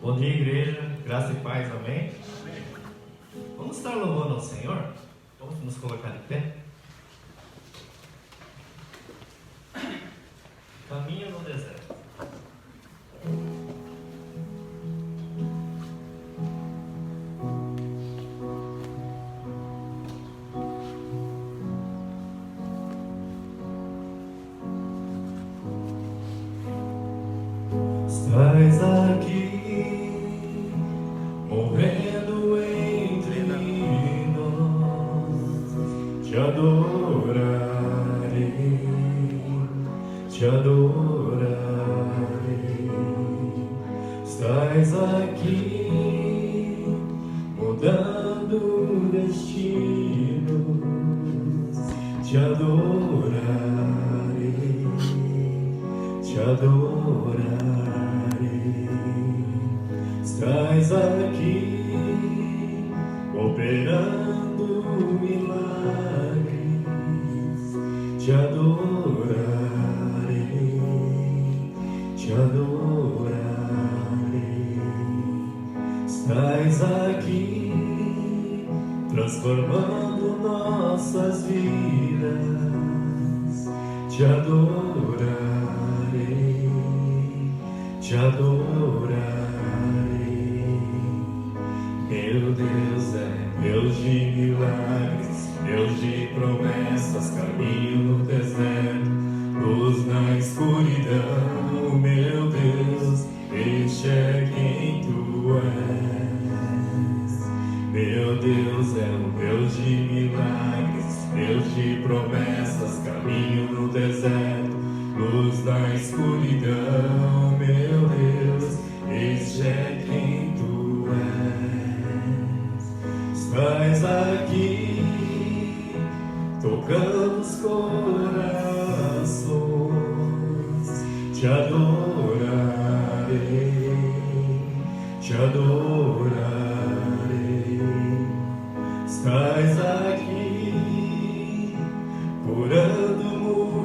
Bom dia, igreja, graça e paz, amém? Vamos estar louvando ao Senhor? Vamos nos colocar de pé? Caminho no deserto. Estás aqui, morrendo entre nós, te adorarei, te adorarei. Estás aqui, mudando destinos, te adorarei, te adorarei. Estás aqui, operando milagres, te adorarei, te adorarei. Estás aqui, transformando nossas vidas, te adorarei, te adorarei. Meu Deus é Deus de milagres, Deus de promessas, caminho no deserto, luz na escuridão. Meu Deus, este é quem tu és. Meu Deus é o Deus de milagres, Deus de promessas, caminho no deserto, luz na escuridão. Meu Deus, este é quem tu és. Estás aqui, tocando os corações, te adorarei, te adorarei. Estás aqui, curando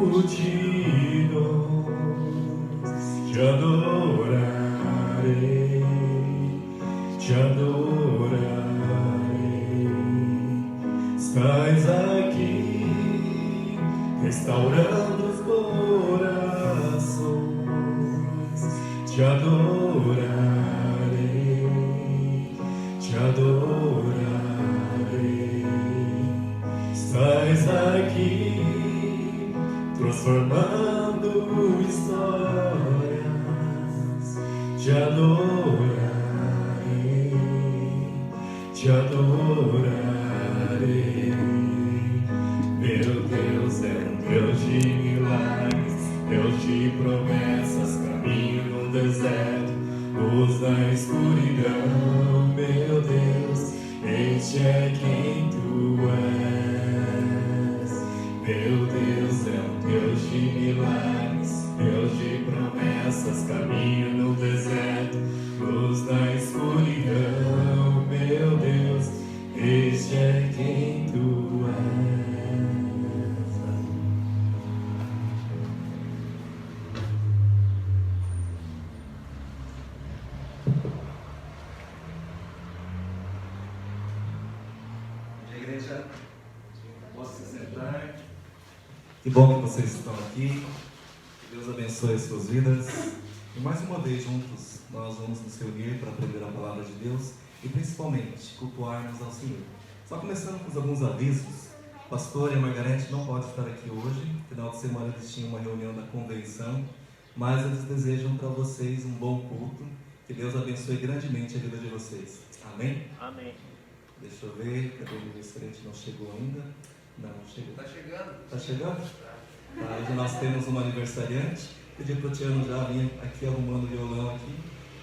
multidões, te adorarei, te adorarei. Estás aqui, restaurando os corações, te adorarei, te adorarei. Estás aqui, transformando histórias, te adorarei, te adorarei. Meu Deus é um Deus de milagres, Deus de promessas, caminho no deserto, luz na escuridão. Meu Deus, este é quem tu és. Meu Deus é um Deus de milagres, Deus de promessas, caminho no deserto, luz na escuridão. Meu Deus, este é quem tu és. Igreja, posso se sentar. Que bom que vocês estão aqui. Que Deus abençoe as suas vidas. E mais uma vez juntos nós vamos nos reunir para aprender a palavra de Deus e principalmente cultuarmos ao Senhor. Só começando com alguns avisos. O pastor e a Margarete não podem estar aqui hoje. Final de semana eles tinham uma reunião da convenção, mas eles desejam para vocês um bom culto. Que Deus abençoe grandemente a vida de vocês. Amém? Amém. Deixa eu ver, cadê o ministrante? Não chegou ainda? Não, chegou. Está chegando. Está chegando? Tá, hoje nós temos um aniversariante. Pedi para o Tiano já vir aqui arrumando o violão aqui.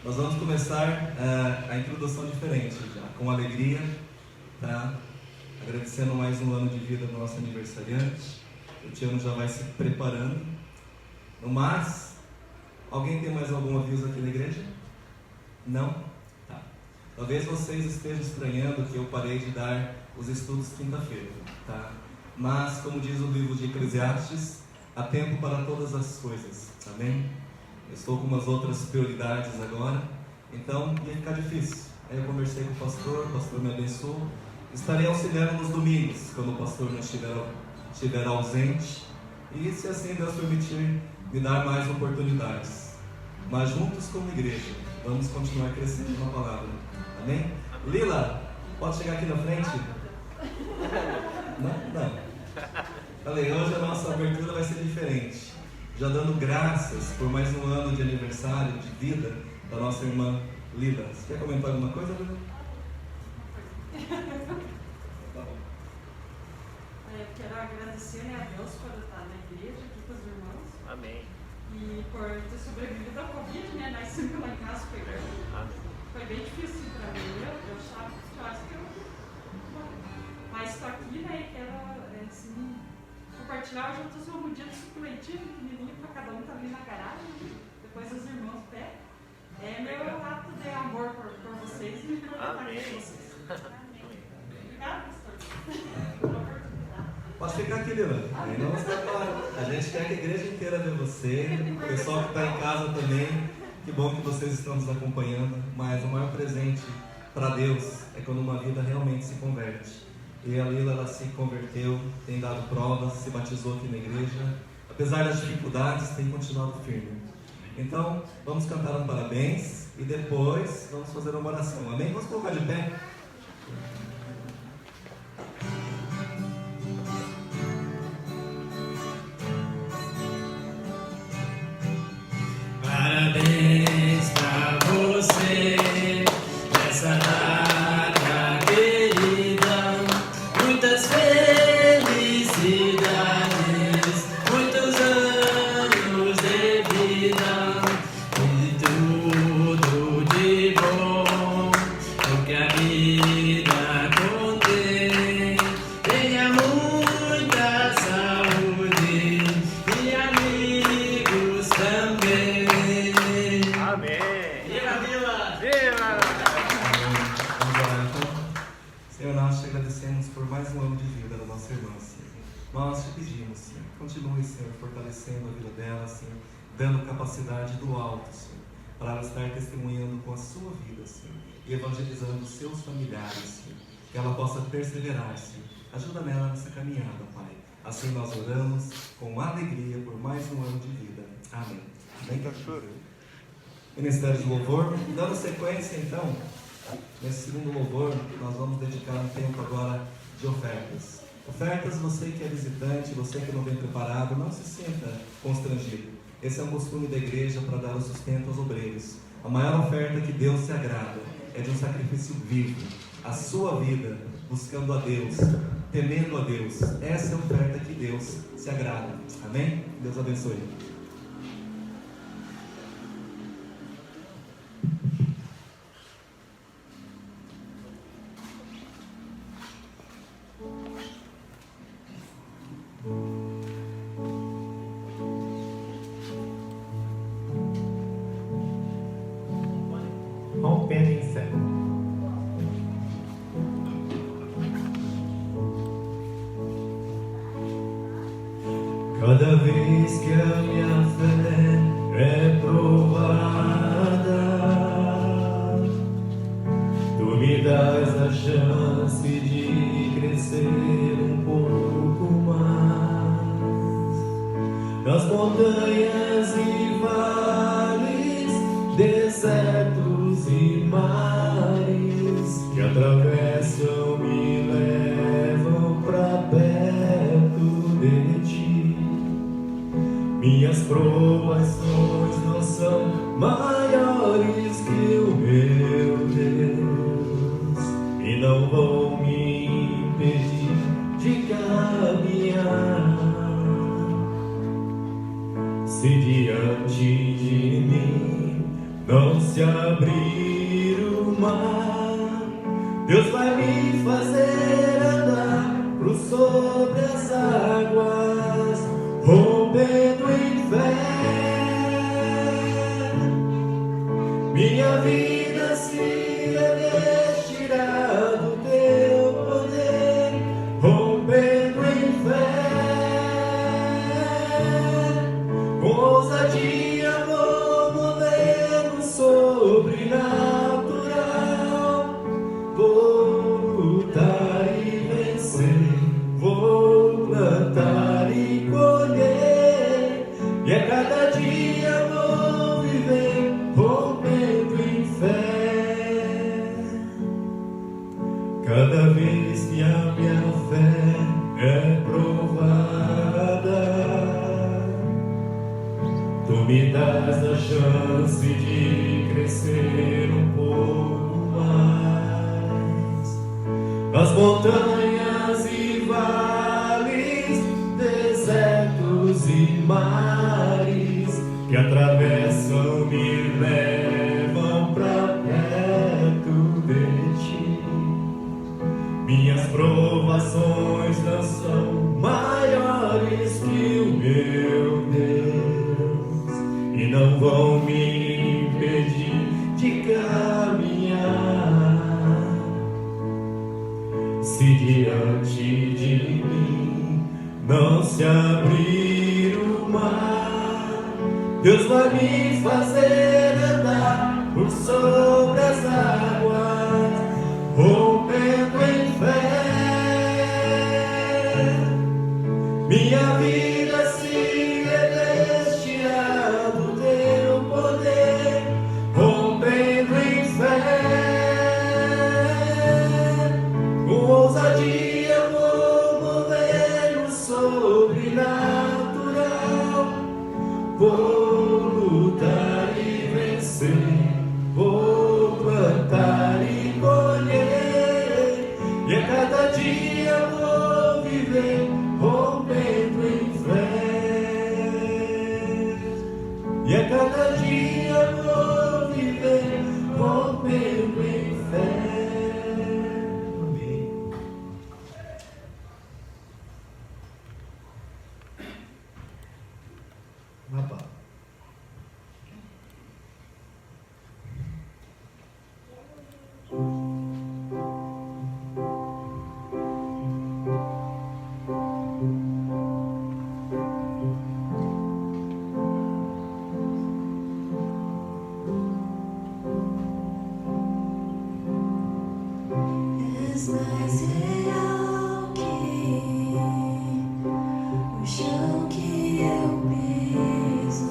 Nós vamos começar a introdução diferente já, com alegria, tá? Agradecendo mais um ano de vida do nosso aniversariante. O Tiano já vai se preparando. No mais, alguém tem mais algum aviso aqui na igreja? Não? Talvez vocês estejam estranhando que eu parei de dar os estudos quinta-feira, tá? Mas, como diz o livro de Eclesiastes, há tempo para todas as coisas, amém? Eu estou com umas outras prioridades agora, Então ia ficar difícil. Aí eu conversei com o pastor me abençoou. Estarei auxiliando nos domingos, quando o pastor não estiver ausente. E se assim Deus permitir, me dar mais oportunidades. Mas juntos como igreja, vamos continuar crescendo na palavra. Amém? Lila, pode chegar aqui na frente? Não. Falei, hoje a nossa abertura vai ser diferente. Já dando graças por mais um ano de aniversário, de vida da nossa irmã Lila. Você quer comentar alguma coisa, Lila? Eu quero agradecer, a Deus por estar na igreja aqui com os irmãos. Amém. E por ter sobrevivido à Covid, nós sempre lá em casa pegando. Amém. Foi bem difícil para mim, eu achava que eu... Mas estou aqui, e quero assim, compartilhar. Hoje eu estou só um dia de suculentinho, pequenininho, para cada um estar ali na garagem. Depois os irmãos pé. É meu ato de amor por vocês e por estar aqui com vocês. Amém. Obrigada, pastor. Pode ficar aqui, Lila. Aí não está claro. A gente quer que a igreja inteira vê você, o pessoal que está em casa também. Que bom que vocês estão nos acompanhando. Mas o maior presente para Deus é quando uma vida realmente se converte. E a Lila, ela se converteu, tem dado provas, se batizou aqui na igreja. Apesar das dificuldades, tem continuado firme. Então, vamos cantar um parabéns e depois vamos fazer uma oração. Amém? Vamos colocar de pé? Parabéns pra você nessa data querida, muitas felicidades, muitos anos de vida e tudo de bom, o que a vida contém. Tenha muita saúde e amigos também. Senhor, nós te agradecemos por mais um ano de vida da nossa irmã, Senhor. Nós te pedimos, Senhor, continue, Senhor, fortalecendo a vida dela, Senhor, dando capacidade do alto, Senhor, para ela estar testemunhando com a sua vida, Senhor, e evangelizando os seus familiares, Senhor, que ela possa perseverar, Senhor. Ajuda nela nessa caminhada, Pai. Assim nós oramos com alegria por mais um ano de vida. Amém. Amém. Ministério de Louvor, dando sequência então, nesse segundo louvor, nós vamos dedicar um tempo agora de ofertas. Ofertas, você que é visitante, você que não vem preparado, não se sinta constrangido. Esse é um costume da igreja para dar o sustento aos obreiros. A maior oferta que Deus se agrada é de um sacrifício vivo, a sua vida buscando a Deus, temendo a Deus. Essa é a oferta que Deus se agrada. Amém? Deus abençoe. Rompendo em fé. Cada vez que a minha fé é provada, tu me dás a chance de crescer um pouco mais. Nas montanhas e vales, desertos e mares que atravessam me levam pra perto de ti. Minhas provações não são maiores que o meu Deus e não vão me impedir de caminhar. Se diante de mim não se abrir o mar, Deus vai me fazer andar pro sobre as águas, rompendo em fé. Minha vida se revestirá do teu poder, rompendo em fé. Com ousadia vou mover no sobrenatural. a cada dia vou viver rompendo em fé. Cada vez que a minha fé é provada, tu me dás a chance de crescer um pouco mais. As montanhas e vales, desertos e mares que atravessam me levam pra perto de ti. Minhas provações não são maiores que o meu Deus e não vão me impedir de caminhar. Se diante de mim não se abrir o mar, Deus vai me fazer andar por sobre as águas, rompendo em fé. Minha vida se revestirá do teu poder, rompendo em fé. Com ousadia vou mover no sobrenatural, vou lutar e vencer, vou plantar e colher, e a cada dia vou viver rompendo em fé. E a cada dia vou viver rompendo em fé. Amém. Rapaz. És mais real que o chão que eu piso.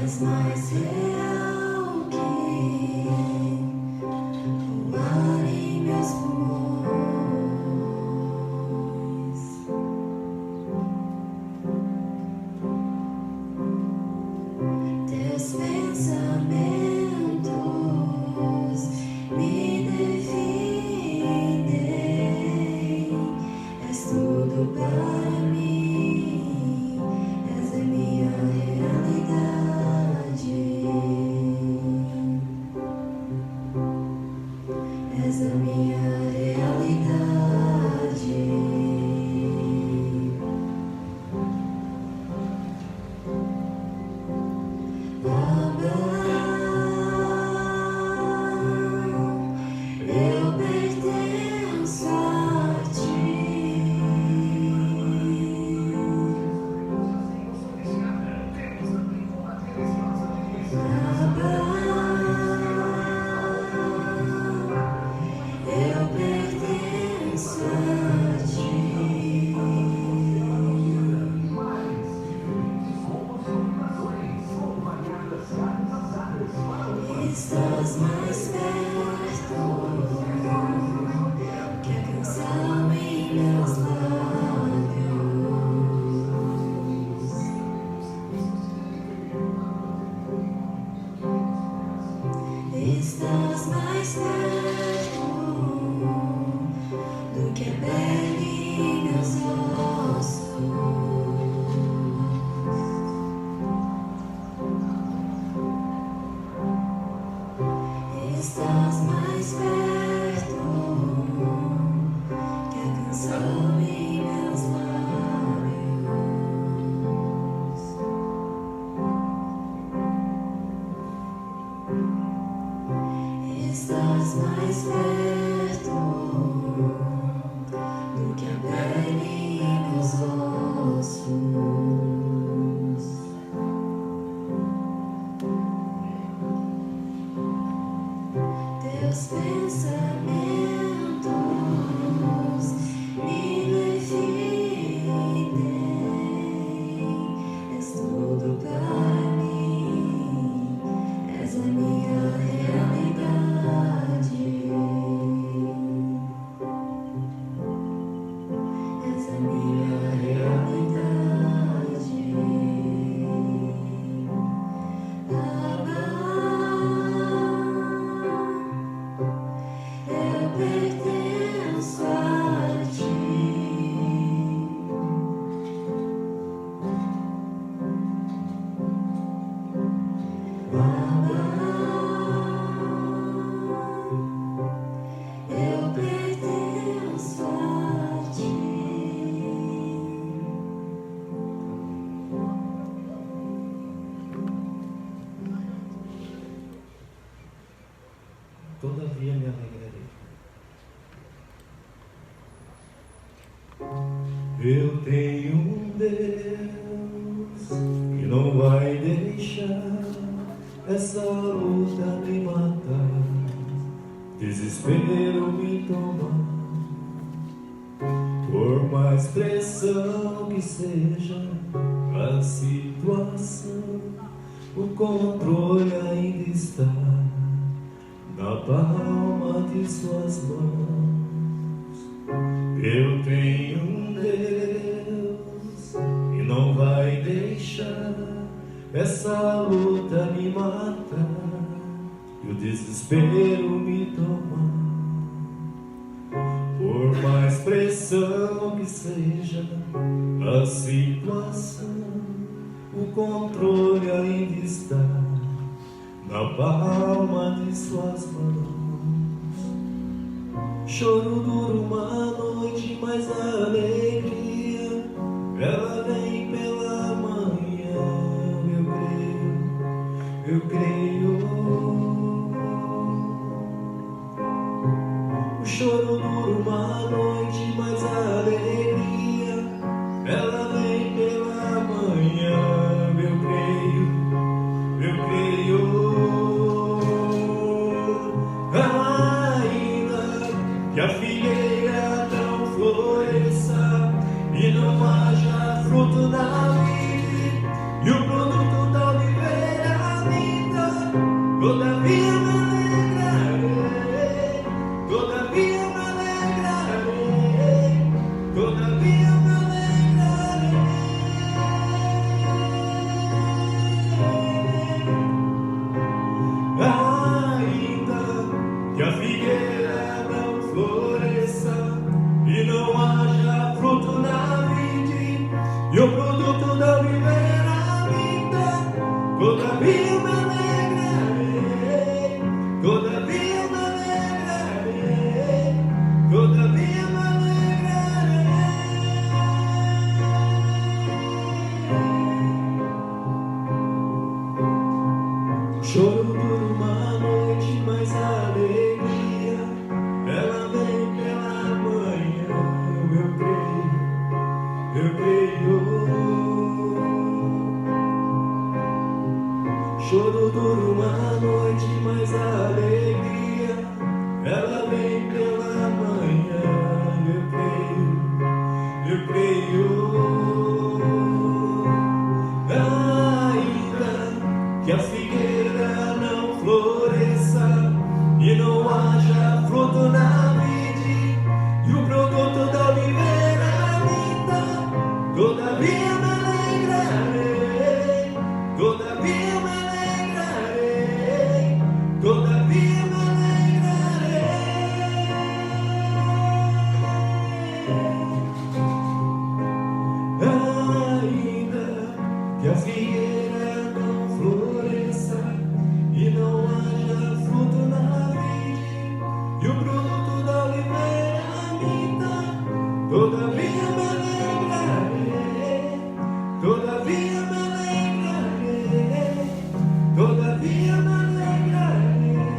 És mais real que o ar em meus pulmões. Teus pensamentos me definem. És tudo para mim, és a minha realidade. És a minha realidade. Eu pertenço a ti. Eu pertenço a ti. Estás mais perto que a canção em meus lábios. Estás mais perto do que a pele em meus ossos. Estás mais perto que a canção em meus lábios. Estás mais perto do que a pele em meus ossos. Teus pensamentos Eu tenho um Deus que não vai deixar essa luta me matar, desespero me tomar. Por mais pressão que seja a situação, o controle ainda está na palma de suas mãos. Eu tenho um Deus que não vai deixar essa luta me matar e o desespero me tomar. Por mais pressão que seja a situação, o controle ainda está na palma de suas mãos. Choro dura uma noite, mas a alegria ela vem pela manhã. Eu creio. O choro dura uma noite, mas a alegria ela vem pela manhã. Eu creio. Ainda que a figueira não floresça e não haja fruto na vide e o produto da oliveira linda, todavia me alegrarei, todavia me alegrarei, todavia me alegrarei. Ainda que a figueira não floresça e não haja fruto na vide e o produto da oliveira linda, todavia me alegrarei, todavia me alegrarei, todavia me alegrarei. Choro dura uma noite, mas a alegria ela vem pela manhã. Eu creio. Choro dura uma noite, mas a alegria ela vem pela manhã. Eu creio. Ainda que a figueira não floresça e não haja fruto na vide e o produto da oliveira linda, todavia me alegrarei, todavia me alegrarei, todavia me alegrarei. Ainda que a figueira não floresça e não haja fruto na vide e o produto da oliveira linda, todavia me alegrarei, todavia me alegrarei, todavia me alegrarei.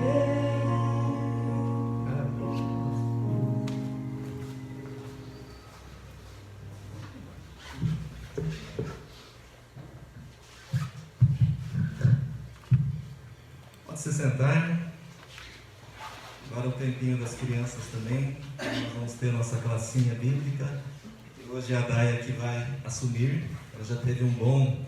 Amém. Pode se sentar. Agora o tempinho das crianças também. Nós vamos ter nossa classinha bíblica. E hoje é a Daia que vai assumir. Ela já teve um bom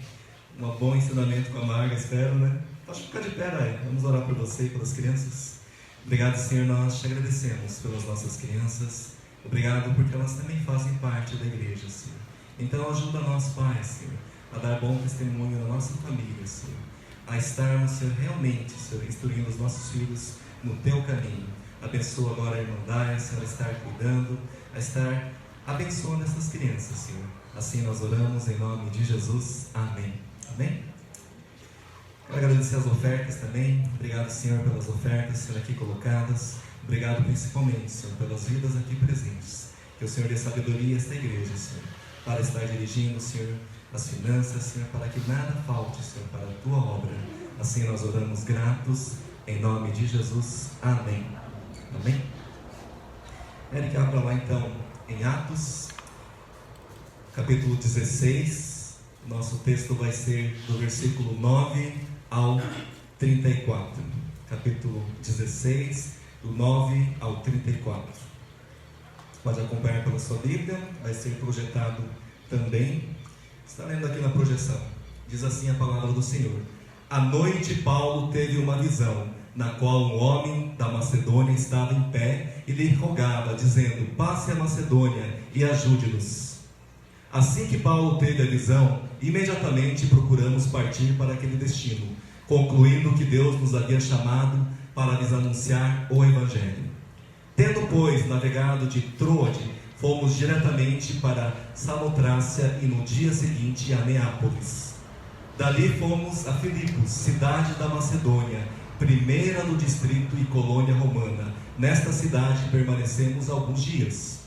ensinamento com a Marga, espero, né? Pode ficar de pé, Daia. Vamos orar por você e pelas crianças. Obrigado, Senhor, nós te agradecemos pelas nossas crianças. Obrigado porque elas também fazem parte da igreja, Senhor. Então ajuda nós, Pai, Senhor, a dar bom testemunho na nossa família, Senhor. A estarmos, Senhor, realmente, Senhor, instruindo os nossos filhos no Teu caminho. Abençoa agora a irmã Daia, Senhor, a estar cuidando, a estar abençoando essas crianças, Senhor. Assim nós oramos em nome de Jesus. Amém. Amém? Quero agradecer as ofertas também. Obrigado, Senhor, pelas ofertas, Senhor, aqui colocadas. Obrigado principalmente, Senhor, pelas vidas aqui presentes. Que o Senhor dê sabedoria a esta igreja, Senhor, para estar dirigindo, Senhor, as finanças, Senhor, para que nada falte, Senhor, para a Tua obra. Assim nós oramos gratos, em nome de Jesus. Amém. Amém. Eric, abra lá então em Atos, capítulo 16. Nosso texto vai ser do versículo 9 ao 34. Capítulo 16, do 9 ao 34. Pode acompanhar pela sua Bíblia, vai ser projetado também. Está lendo aqui na projeção. Diz assim a palavra do Senhor. À noite Paulo teve uma visão, na qual um homem da Macedônia estava em pé e lhe rogava, dizendo: passe a Macedônia e ajude-nos. Assim que Paulo teve a visão, imediatamente procuramos partir para aquele destino, concluindo que Deus nos havia chamado para lhes anunciar o Evangelho. Tendo, pois, navegado de Troade, fomos diretamente para Samotrácia e no dia seguinte a Neápolis. Dali fomos a Filipos, cidade da Macedônia, primeira do distrito e colônia romana. Nesta cidade permanecemos alguns dias.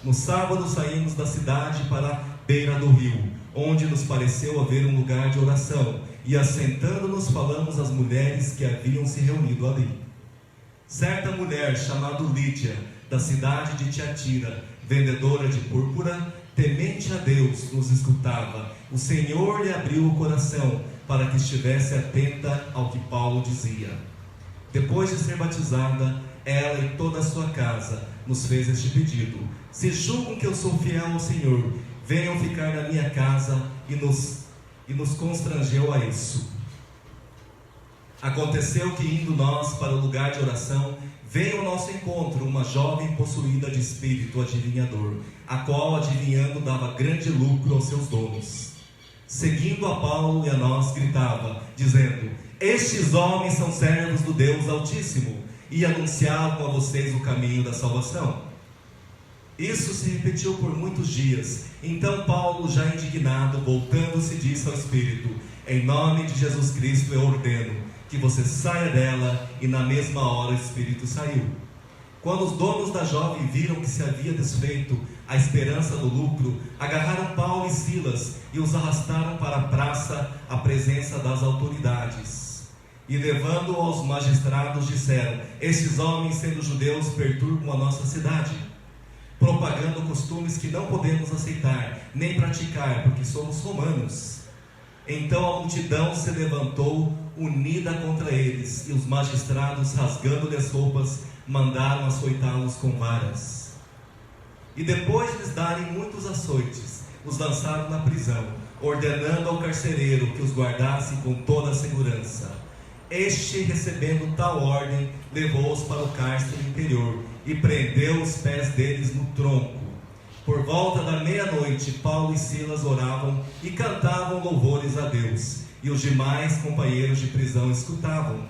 No sábado saímos da cidade para a beira do rio, onde nos pareceu haver um lugar de oração, e assentando-nos falamos às mulheres que haviam se reunido ali. Certa mulher chamada Lídia, da cidade de Tiatira, vendedora de púrpura, temente a Deus, nos escutava. O Senhor lhe abriu o coração para que estivesse atenta ao que Paulo dizia. Depois de ser batizada, ela e toda a sua casa nos fez este pedido: se julgam que eu sou fiel ao Senhor, venham ficar na minha casa, e nos constrangeu a isso. Aconteceu que, indo nós para o lugar de oração, veio ao nosso encontro uma jovem possuída de espírito adivinhador, a qual, adivinhando, dava grande lucro aos seus donos. Seguindo a Paulo e a nós, gritava, dizendo: estes homens são servos do Deus Altíssimo, e anunciavam a vocês o caminho da salvação. Isso se repetiu por muitos dias. Então Paulo, já indignado, voltando-se, disse ao Espírito: em nome de Jesus Cristo eu ordeno que você saia dela, e na mesma hora o Espírito saiu. Quando os donos da jovem viram que se havia desfeito a esperança do lucro, agarraram Paulo e Silas e os arrastaram para a praça, à presença das autoridades. E levando-o aos magistrados, disseram: estes homens, sendo judeus, perturbam a nossa cidade, propagando costumes que não podemos aceitar, nem praticar, porque somos romanos. Então a multidão se levantou, unida contra eles, e os magistrados, rasgando-lhe as roupas, mandaram açoitá-los com varas. E depois de lhes darem muitos açoites, os lançaram na prisão, ordenando ao carcereiro que os guardasse com toda a segurança. Este, recebendo tal ordem, levou-os para o cárcere interior e prendeu os pés deles no tronco. Por volta da meia-noite, Paulo e Silas oravam e cantavam louvores a Deus, e os demais companheiros de prisão escutavam.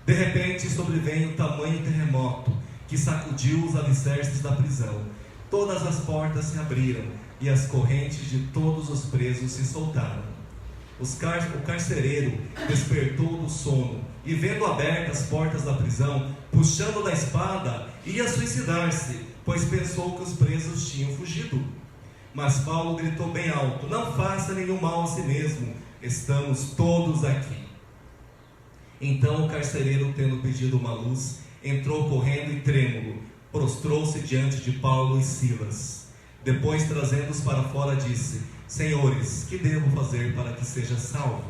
De repente sobreveio tamanho terremoto que sacudiu os alicerces da prisão. Todas as portas se abriram e as correntes de todos os presos se soltaram. O carcereiro despertou do sono e, vendo abertas as portas da prisão, puxando da espada, ia suicidar-se, pois pensou que os presos tinham fugido. Mas Paulo gritou bem alto: não faça nenhum mal a si mesmo, estamos todos aqui. Então o carcereiro, tendo pedido uma luz, entrou correndo e trêmulo, prostrou-se diante de Paulo e Silas. Depois, trazendo-os para fora, disse: senhores, que devo fazer para que seja salvo?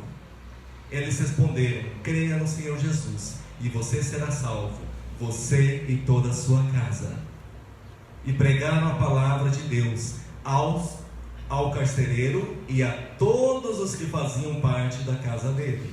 Eles responderam: creia no Senhor Jesus, e você será salvo, você e toda a sua casa. E pregaram a palavra de Deus ao carcereiro e a todos os que faziam parte da casa dele.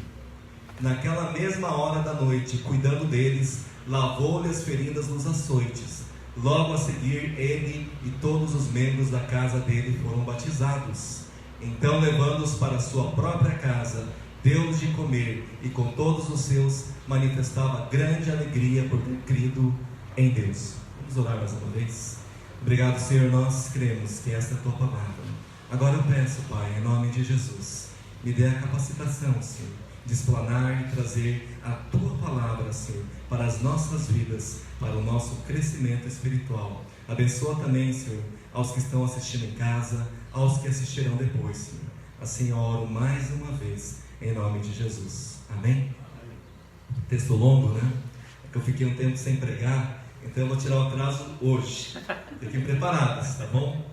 Naquela mesma hora da noite, cuidando deles, lavou-lhe as feridas nos açoites. Logo a seguir, ele e todos os membros da casa dele foram batizados. Então, levando-os para sua própria casa, deu-lhes de comer, e com todos os seus manifestava grande alegria por ter crido em Deus. Vamos orar mais uma vez? Obrigado, Senhor, nós cremos que esta é a Tua palavra. Agora eu peço, Pai, em nome de Jesus, me dê a capacitação, Senhor, de explanar e trazer a Tua palavra, Senhor, para as nossas vidas, para o nosso crescimento espiritual. Abençoa também, Senhor, aos que estão assistindo em casa, aos que assistirão depois, Senhor. Assim eu oro mais uma vez, em nome de Jesus. Amém? Texto longo, né? É que eu fiquei um tempo sem pregar, então eu vou tirar o atraso hoje. Fiquem preparados, tá bom?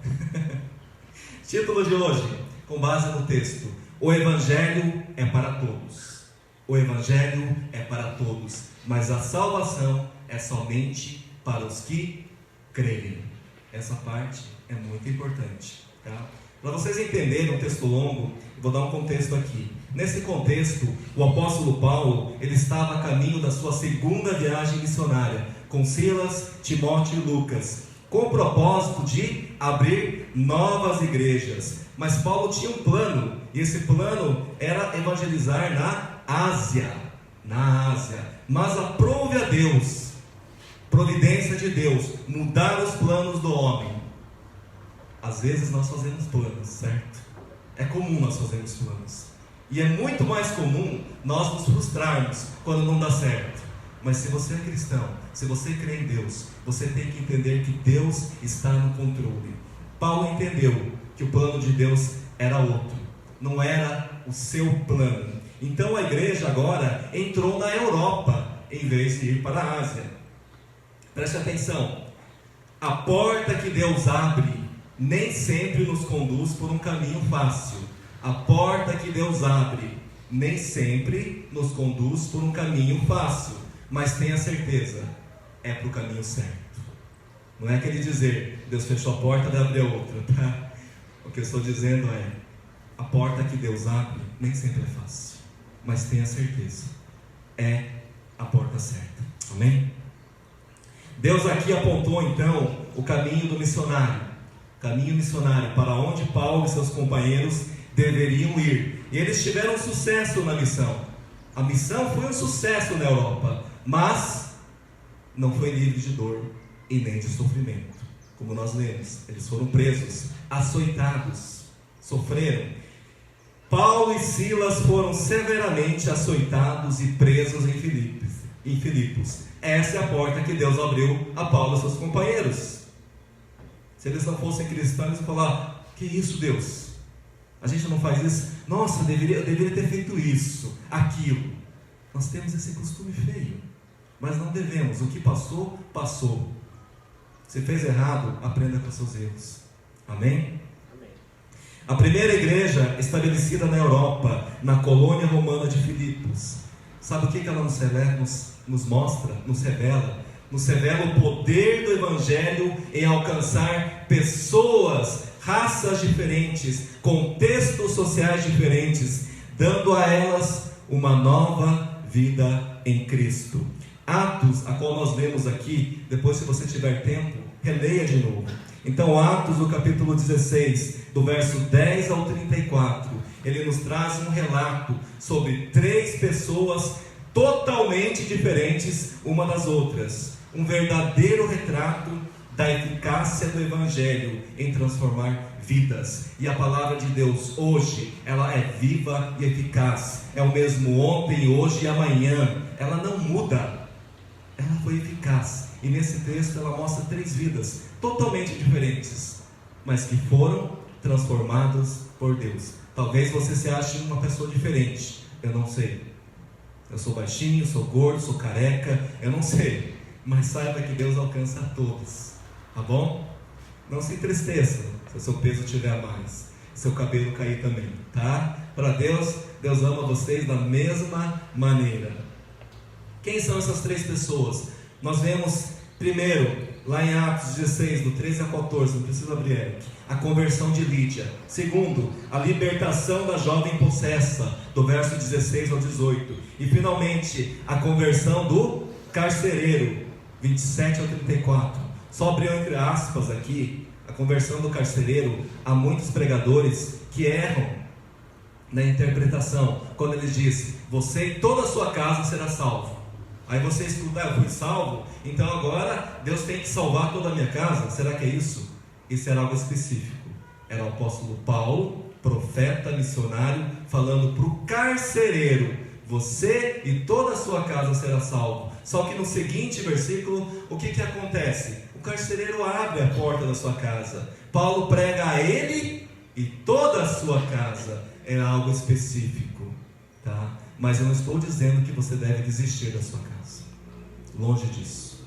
Título de hoje, com base no texto: o Evangelho é para todos. O Evangelho é para todos, mas a salvação é somente para os que creem. Essa parte é muito importante, tá? Para vocês entenderem um texto longo, vou dar um contexto aqui. Nesse contexto, o apóstolo Paulo, ele estava a caminho da sua segunda viagem missionária, com Silas, Timóteo e Lucas, com o propósito de abrir novas igrejas. Mas Paulo tinha um plano, e esse plano era evangelizar na Ásia. Mas aprove a Deus, providência de Deus, mudar os planos do homem. Às vezes nós fazemos planos, certo? É comum nós fazermos planos. E é muito mais comum nós nos frustrarmos quando não dá certo. Mas se você é cristão, se você crê em Deus, você tem que entender que Deus está no controle. Paulo entendeu que o plano de Deus era outro, não era o seu plano. Então a igreja agora entrou na Europa, em vez de ir para a Ásia. Preste atenção, a porta que Deus abre nem sempre nos conduz por um caminho fácil. A porta que Deus abre nem sempre nos conduz por um caminho fácil, mas tenha certeza, é para o caminho certo. Não é aquele dizer, Deus fechou a porta, deve abrir outra, tá? O que eu estou dizendo é, a porta que Deus abre nem sempre é fácil, mas tenha certeza, é a porta certa. Amém? Deus aqui apontou então o caminho do missionário. Caminho missionário para onde Paulo e seus companheiros deveriam ir. E eles tiveram sucesso na missão. A missão foi um sucesso na Europa, mas não foi livre de dor e nem de sofrimento. Como nós lemos, eles foram presos, açoitados, sofreram. Paulo e Silas foram severamente açoitados e presos em Filipos. Essa é a porta que Deus abriu a Paulo e seus companheiros. Se eles não fossem cristãos, eles iam falar, que isso, Deus? A gente não faz isso? Nossa, eu deveria ter feito isso, aquilo. Nós temos esse costume feio, mas não devemos. O que passou, passou. Se fez errado, aprenda com seus erros. Amém? Amém. A primeira igreja estabelecida na Europa, na colônia romana de Filipos. Sabe o que ela nos mostra, nos revela? Nos revela o poder do Evangelho em alcançar pessoas, raças diferentes, contextos sociais diferentes, dando a elas uma nova vida em Cristo. Atos, a qual nós lemos aqui, depois se você tiver tempo, releia de novo. Então Atos, no capítulo 16, do verso 10 ao 34, ele nos traz um relato sobre 3 pessoas totalmente diferentes uma das outras. Um verdadeiro retrato da eficácia do Evangelho em transformar vidas. E a palavra de Deus hoje, ela é viva e eficaz. É o mesmo ontem, hoje e amanhã. Ela não muda. Ela foi eficaz. E nesse texto ela mostra 3 vidas totalmente diferentes, mas que foram transformadas por Deus. Talvez você se ache uma pessoa diferente. Eu não sei. Eu sou baixinho, sou gordo, sou careca. Eu não sei. Mas saiba que Deus alcança a todos, tá bom? Não se entristeça se o seu peso tiver a mais, seu cabelo cair também, tá? Para Deus, Deus ama vocês da mesma maneira. Quem são essas 3 pessoas? Nós vemos primeiro, lá em Atos 16, do 13 a 14, não precisa abrir, Eric, a conversão de Lídia. Segundo, a libertação da jovem possessa, do verso 16 ao 18. E finalmente, a conversão do carcereiro, 27 ao 34. Só abriu entre aspas aqui, a conversão do carcereiro. Há muitos pregadores que erram na interpretação, quando eles dizem, você e toda a sua casa será salvo. Aí você escuta, eu fui salvo, então agora Deus tem que salvar toda a minha casa. Será que é isso? Isso era algo específico. Era o apóstolo Paulo, profeta, missionário, falando para o carcereiro, você e toda a sua casa será salvo. Só que no seguinte versículo, o que acontece? O carcereiro abre a porta da sua casa. Paulo prega a ele e toda a sua casa. Era algo específico, tá? Mas eu não estou dizendo que você deve desistir da sua casa. Longe disso.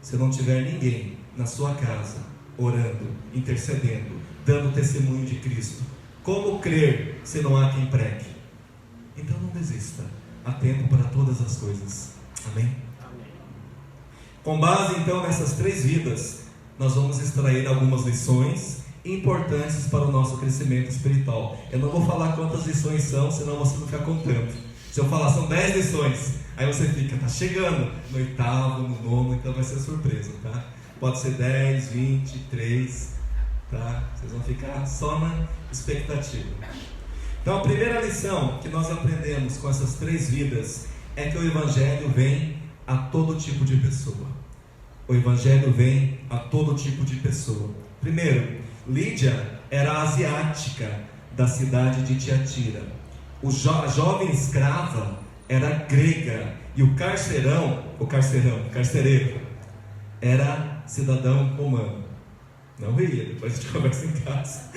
Se não tiver ninguém na sua casa orando, intercedendo, dando testemunho de Cristo. Como crer se não há quem pregue? Então não desista, há tempo para todas as coisas. Amém? Com base então nessas 3 vidas, nós vamos extrair algumas lições importantes para o nosso crescimento espiritual. Eu não vou falar quantas lições são, senão você não fica contando. Se eu falar são 10 lições, aí você fica, tá chegando no 8º, no 9º, então vai ser surpresa, tá? Pode ser 10, 20, 3, tá? Vocês vão ficar só na expectativa. Então a primeira lição que nós aprendemos com essas 3 vidas é que o Evangelho vem a todo tipo de pessoa. O Evangelho vem a todo tipo de pessoa. Primeiro, Lídia era asiática da cidade de Tiatira. A jovem escrava era grega e o carcereiro era cidadão romano. Não ria, depois a gente conversa em casa.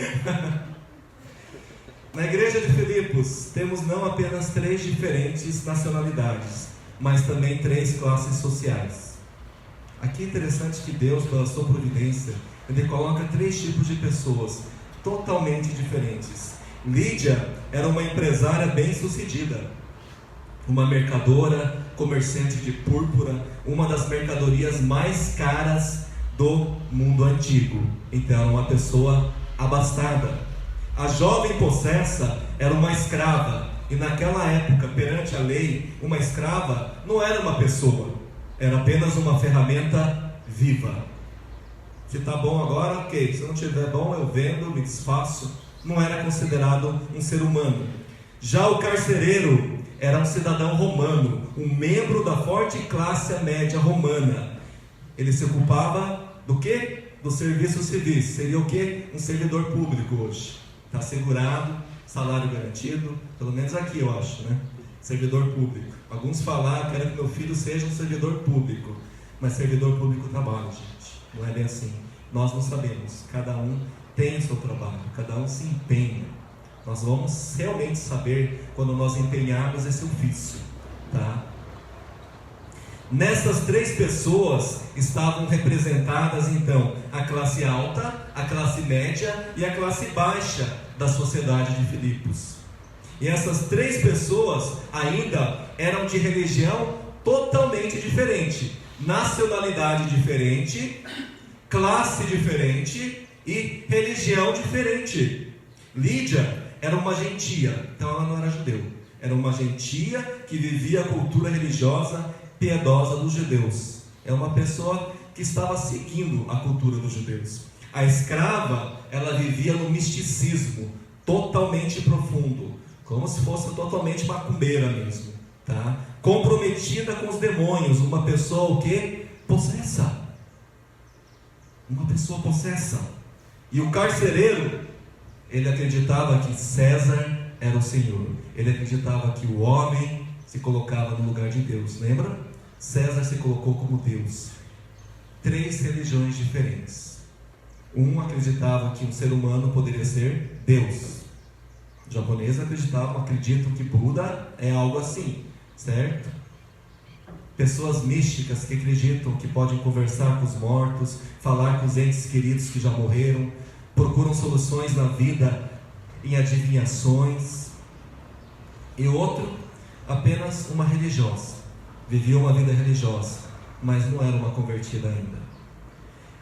Na igreja de Filipos temos não apenas 3 diferentes nacionalidades, mas também 3 classes sociais. Aqui é interessante que Deus, pela sua providência, Ele coloca 3 tipos de pessoas totalmente diferentes. Lídia era uma empresária bem-sucedida, uma mercadora, comerciante de púrpura, uma das mercadorias mais caras do mundo antigo. Então era uma pessoa abastada. A jovem possessa era uma escrava, e naquela época, perante a lei, uma escrava não era uma pessoa, era apenas uma ferramenta viva. Se está bom agora, ok. Se não estiver bom, eu vendo, me desfaço. Não era considerado um ser humano. Já o carcereiro era um cidadão romano, um membro da forte classe média romana. Ele se ocupava do quê? Dos serviços civis. Seria o quê? Um servidor público hoje. Está assegurado, salário garantido, pelo menos aqui eu acho, né? Servidor público. Alguns falaram, quero que meu filho seja um servidor público, mas servidor público trabalha, gente. Não é bem assim. Nós não sabemos. Cada um tem o seu trabalho, cada um se empenha. Nós vamos realmente saber quando nós empenharmos esse ofício, tá? Nessas 3 pessoas estavam representadas então a classe alta, a classe média e a classe baixa da sociedade de Filipos. E essas 3 pessoas ainda eram de religião totalmente diferente, nacionalidade diferente, classe diferente e religião diferente. Lídia era uma gentia, então ela não era judeu, era uma gentia que vivia a cultura religiosa piedosa dos judeus. É uma pessoa que estava seguindo a cultura dos judeus. A escrava, ela vivia no misticismo totalmente profundo, como se fosse totalmente macumbeira mesmo, tá? Comprometida com os demônios, uma pessoa o quê? Possessa. Uma pessoa possessa. E o carcereiro, ele acreditava que César era o Senhor. Ele acreditava que o homem se colocava no lugar de Deus. Lembra? César se colocou como Deus. 3 religiões diferentes. Um acreditava que um ser humano poderia ser Deus. Os japoneses acreditam que Buda é algo assim, certo? Pessoas místicas que acreditam que podem conversar com os mortos, falar com os entes queridos que já morreram, procuram soluções na vida em adivinhações. E outro, apenas uma religiosa. Vivia uma vida religiosa, mas não era uma convertida ainda.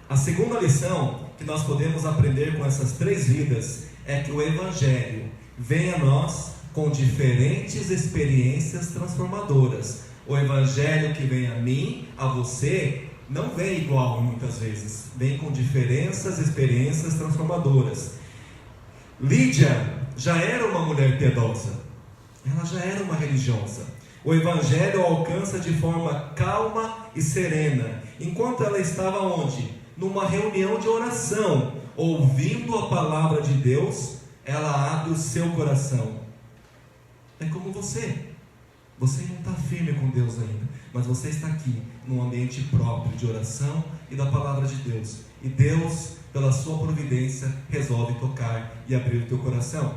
A segunda lição que nós podemos aprender com essas 3 vidas é que o Evangelho vem a nós com diferentes experiências transformadoras. O Evangelho que vem a mim, a você, não vem igual muitas vezes, vem com diferentes experiências transformadoras. Lídia já era uma mulher piedosa, ela já era uma religiosa. O Evangelho a alcança de forma calma e serena, enquanto ela estava onde? Numa reunião de oração, ouvindo a palavra de Deus, ela abre o seu coração. É como você não está firme com Deus ainda, mas você está aqui num ambiente próprio de oração e da palavra de Deus, e Deus, pela sua providência, resolve tocar e abrir o teu coração.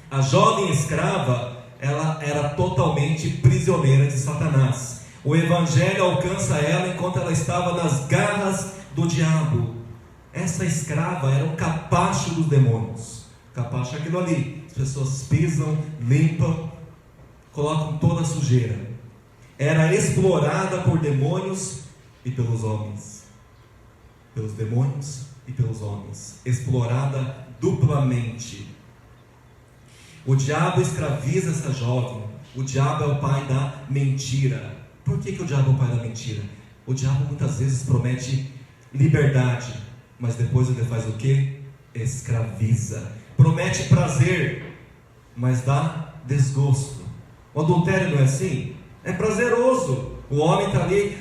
A jovem escrava, ela era totalmente prisioneira de Satanás. O Evangelho alcança ela enquanto ela estava nas garras do diabo. Essa escrava era o capacho dos demônios. Capacho é aquilo ali. As pessoas pisam, limpam, colocam toda a sujeira. Era explorada por demônios e pelos homens. Pelos demônios e pelos homens. Explorada duplamente. O diabo escraviza essa jovem. O diabo é o pai da mentira. Por que o diabo é o pai da mentira? O diabo muitas vezes promete liberdade, mas depois ele faz o quê? Escraviza. Promete prazer, mas dá desgosto. O adultério não é assim? É prazeroso. O homem está ali,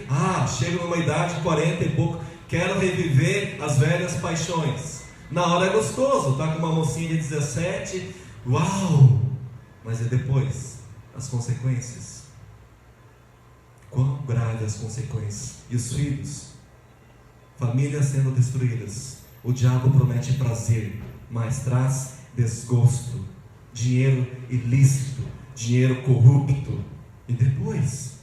chega numa idade de 40 e pouco, quero reviver as velhas paixões. Na hora é gostoso, está com uma mocinha de 17, uau! Mas e depois? As consequências? Quão graves as consequências? E os filhos? Famílias sendo destruídas. O diabo promete prazer, mas traz desgosto, dinheiro ilícito, dinheiro corrupto. E depois?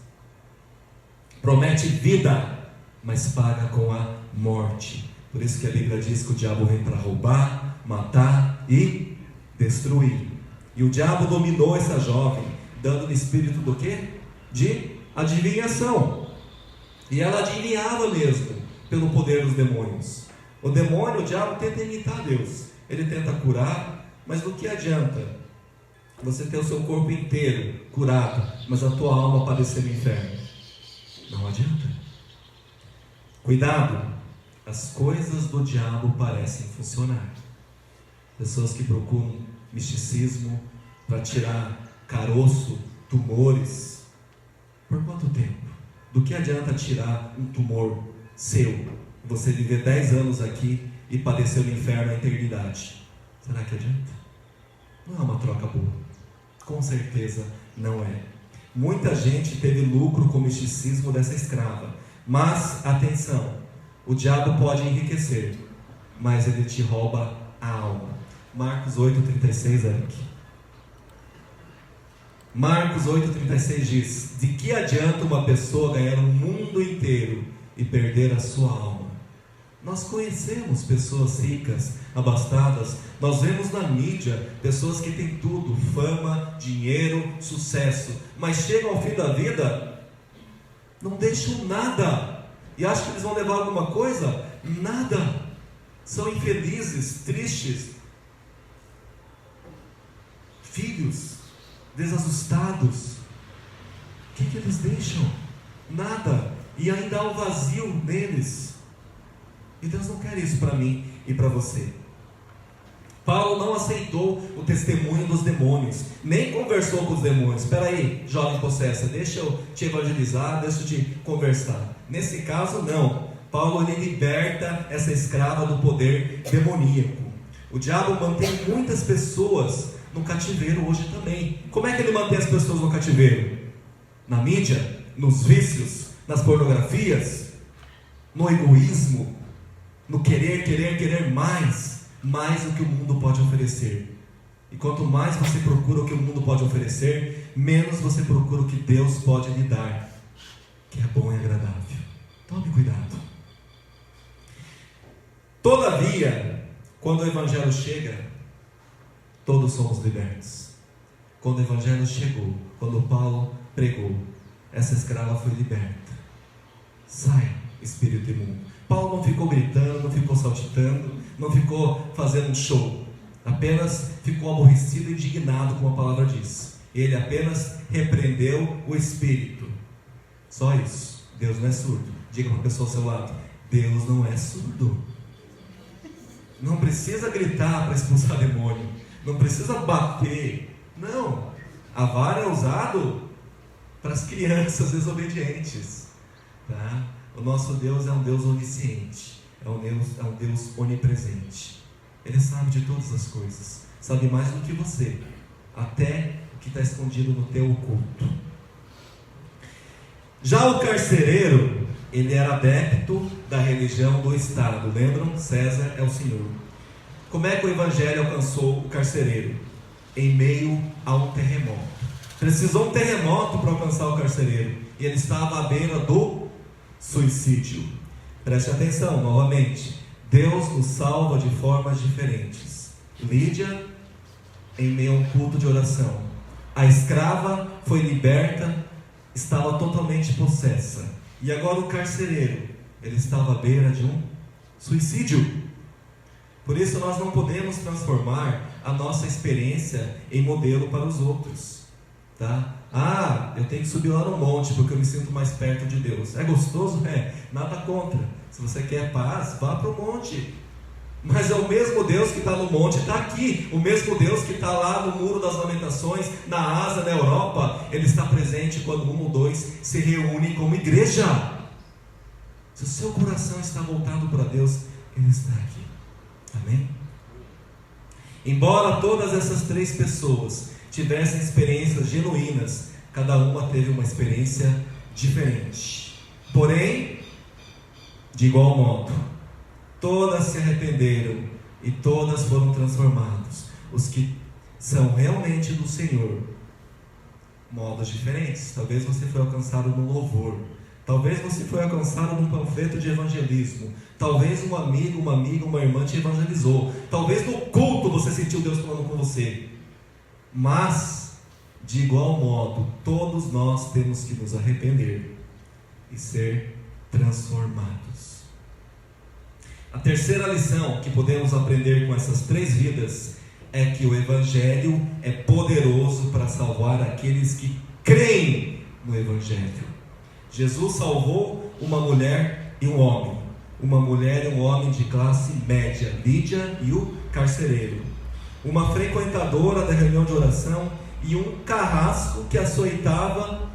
Promete vida, mas paga com a morte. Por isso que a Bíblia diz que o diabo vem para roubar, matar e destruir. E o diabo dominou essa jovem, dando-lhe espírito do quê? De adivinhação. E ela adivinhava mesmo, pelo poder dos demônios. O demônio, o diabo, tenta imitar Deus. Ele tenta curar, mas do que adianta você ter o seu corpo inteiro curado, mas a tua alma padecer no inferno? Não adianta. Cuidado, as coisas do diabo parecem funcionar. Pessoas que procuram misticismo para tirar caroço, tumores. Por quanto tempo? Do que adianta tirar um tumor seu, você viver 10 anos aqui e padecer no inferno a eternidade? Será que adianta? Não é uma troca boa. Com certeza não é. Muita gente teve lucro com o misticismo dessa escrava. Mas, atenção, o diabo pode enriquecer, mas ele te rouba a alma. Marcos 8,36, Eric. Marcos 8,36 diz: de que adianta uma pessoa ganhar o mundo inteiro e perder a sua alma? Nós conhecemos pessoas ricas, abastadas. Nós vemos na mídia pessoas que têm tudo: fama, dinheiro, sucesso. Mas chegam ao fim da vida, não deixam nada. E acham que eles vão levar alguma coisa? Nada. São infelizes, tristes. Filhos desajustados. O que eles deixam? Nada. E ainda há um vazio neles. E Deus não quer isso para mim e para você. Paulo não aceitou o testemunho dos demônios, nem conversou com os demônios. Espera aí, jovem possessa, deixa eu te evangelizar, deixa eu te conversar. Nesse caso não. Paulo ele liberta essa escrava do poder demoníaco. O diabo mantém muitas pessoas no cativeiro hoje também. Como é que ele mantém as pessoas no cativeiro? Na mídia, nos vícios, nas pornografias, no egoísmo, no querer mais do que o mundo pode oferecer. E quanto mais você procura o que o mundo pode oferecer, menos você procura o que Deus pode lhe dar, que é bom e agradável. Tome cuidado. Todavia, quando o Evangelho chega, todos somos libertos. Quando o Evangelho chegou, quando Paulo pregou, essa escrava foi liberta. Sai, espírito imundo. Paulo não ficou gritando, não ficou saltitando, não ficou fazendo um show. Apenas ficou aborrecido e indignado, como a palavra diz. Ele apenas repreendeu o espírito. Só isso. Deus não é surdo. Diga para a pessoa ao seu lado: Deus não é surdo. Não precisa gritar para expulsar demônio. Não precisa bater. Não. A vara é usado para as crianças desobedientes. Tá? O nosso Deus é um Deus onisciente. É um Deus onipresente. Ele sabe de todas as coisas. Sabe mais do que você. Até o que está escondido no teu oculto. Já o carcereiro, ele era adepto da religião do Estado. Lembram? César é o Senhor. Como é que o Evangelho alcançou o carcereiro? Em meio a um terremoto. Precisou um terremoto para alcançar o carcereiro. E ele estava à beira do suicídio. Preste atenção novamente. Deus nos salva de formas diferentes. Lídia, em meio a um culto de oração. A escrava foi liberta, estava totalmente possessa. E agora o carcereiro, ele estava à beira de um suicídio. Por isso nós não podemos transformar a nossa experiência em modelo para os outros, tá? Ah, eu tenho que subir lá no monte porque eu me sinto mais perto de Deus. É gostoso? É, nada contra. Se você quer paz, vá para o monte. Mas é o mesmo Deus que está no monte, está aqui. O mesmo Deus que está lá no Muro das Lamentações, na Ásia, na Europa. Ele está presente quando um ou dois se reúnem como igreja. Se o seu coração está voltado para Deus, Ele está aqui. Amém? Embora todas essas três pessoas tivessem experiências genuínas, cada uma teve uma experiência diferente. Porém, de igual modo, todas se arrependeram e todas foram transformadas. Os que são realmente do Senhor, modos diferentes. Talvez você foi alcançado no louvor, talvez você foi alcançado num panfleto de evangelismo, talvez um amigo, uma amiga, uma irmã te evangelizou, talvez no culto você sentiu Deus falando com você. Mas, de igual modo, todos nós temos que nos arrepender e ser transformados. A terceira lição que podemos aprender com essas três vidas é que o Evangelho é poderoso para salvar aqueles que creem no Evangelho. Jesus salvou uma mulher e um homem. Uma mulher e um homem de classe média, Lídia e o carcereiro. Uma frequentadora da reunião de oração e um carrasco que estava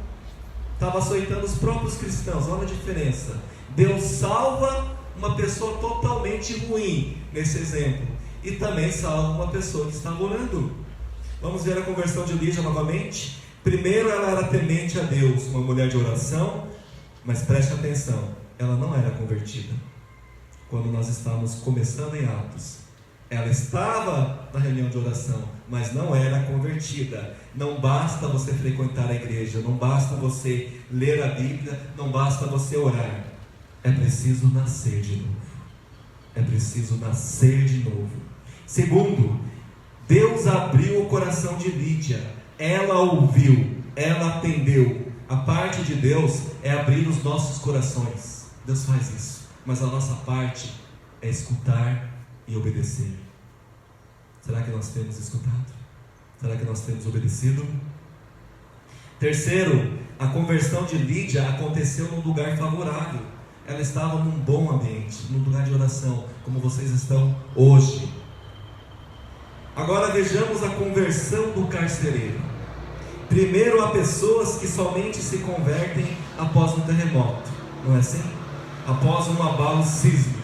açoitando os próprios cristãos. Olha a diferença. Deus salva uma pessoa totalmente ruim nesse exemplo, e também salva uma pessoa que estava orando. Vamos ver a conversão de Lídia novamente. Primeiro, ela era temente a Deus, uma mulher de oração, mas preste atenção, ela não era convertida. Quando nós estávamos começando em Atos, ela estava na reunião de oração, mas não era convertida. Não basta você frequentar a igreja, não basta você ler a Bíblia, não basta você orar. É preciso nascer de novo. É preciso nascer de novo. Segundo, Deus abriu o coração de Lídia. Ela ouviu, ela atendeu. A parte de Deus é abrir os nossos corações. Deus faz isso. Mas a nossa parte é escutar e obedecer. Será que nós temos escutado? Será que nós temos obedecido? Terceiro, a conversão de Lídia aconteceu num lugar favorável. Ela estava num bom ambiente, num lugar de oração, como vocês estão hoje. Agora vejamos a conversão do carcereiro. Primeiro, há pessoas que somente se convertem após um terremoto, não é assim? Após um abalo sísmico.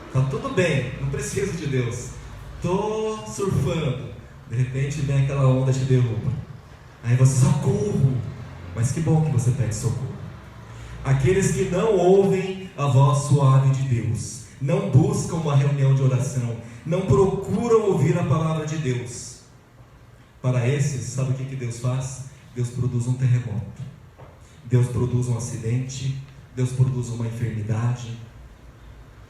Está tudo bem, não preciso de Deus. Estou surfando, de repente vem aquela onda te derruba. Aí você, socorro! Mas que bom que você pede socorro. Aqueles que não ouvem a voz suave de Deus, não buscam uma reunião de oração, não procuram ouvir a palavra de Deus. Para esses, sabe o que Deus faz? Deus produz um terremoto, Deus produz um acidente, Deus produz uma enfermidade,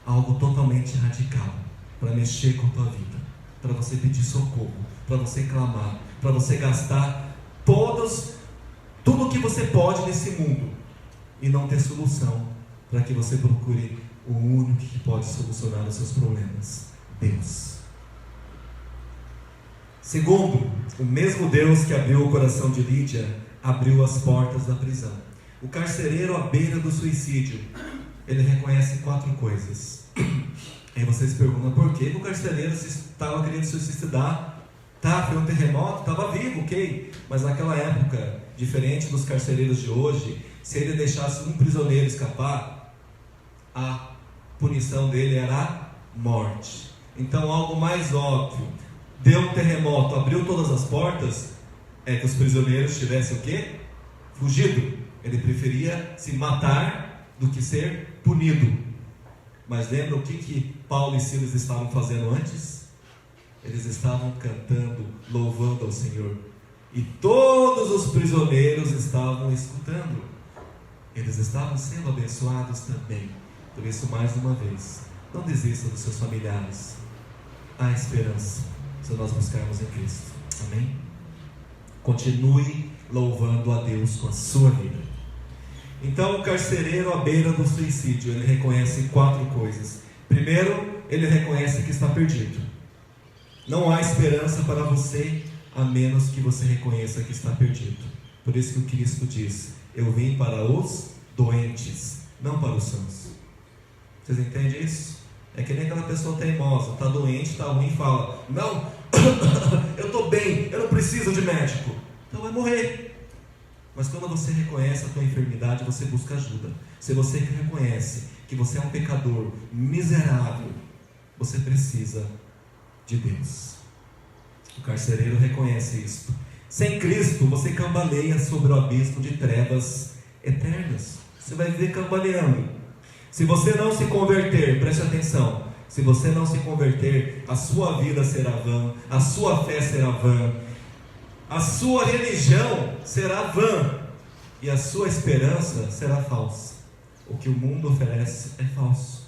algo totalmente radical, para mexer com a tua vida, para você pedir socorro, para você clamar, para você gastar tudo o que você pode nesse mundo e não ter solução, para que você procure o único que pode solucionar os seus problemas, Deus. Segundo, o mesmo Deus que abriu o coração de Lídia, abriu as portas da prisão. O carcereiro à beira do suicídio, ele reconhece 4 coisas. Aí vocês perguntam, por que o carcereiro estava querendo se suicidar? Tá, foi um terremoto, estava vivo, ok. Mas naquela época, diferente dos carcereiros de hoje, se ele deixasse um prisioneiro escapar, a punição dele era a morte. Então algo mais óbvio, deu um terremoto, abriu todas as portas, é que os prisioneiros tivessem o quê? Fugido. Ele preferia se matar do que ser punido. Mas lembra o que Paulo e Silas estavam fazendo antes? Eles estavam cantando, louvando ao Senhor. E todos os prisioneiros estavam escutando. Eles estavam sendo abençoados também. Por isso, mais uma vez, Não desista dos seus familiares. Há esperança se nós buscarmos em Cristo. Amém? Continue louvando a Deus com a sua vida. Então, o carcereiro à beira do suicídio, ele reconhece 4 coisas. Primeiro, ele reconhece que está perdido. Não há esperança para você, a menos que você reconheça que está perdido. Por isso que o Cristo diz: eu vim para os doentes, não para os sãos. Vocês entendem isso? É que nem aquela pessoa teimosa, está doente, está ruim, e fala: não, eu estou bem, eu não preciso de médico. Então vai morrer. Mas quando você reconhece a tua enfermidade, você busca ajuda. Se você reconhece que você é um pecador miserável, você precisa de Deus. O carcereiro reconhece isto. Sem Cristo, você cambaleia sobre o abismo de trevas eternas. Você vai viver cambaleando. Se você não se converter, preste atenção, se você não se converter, a sua vida será vã, a sua fé será vã, a sua religião será vã, e a sua esperança será falsa. O que o mundo oferece é falso.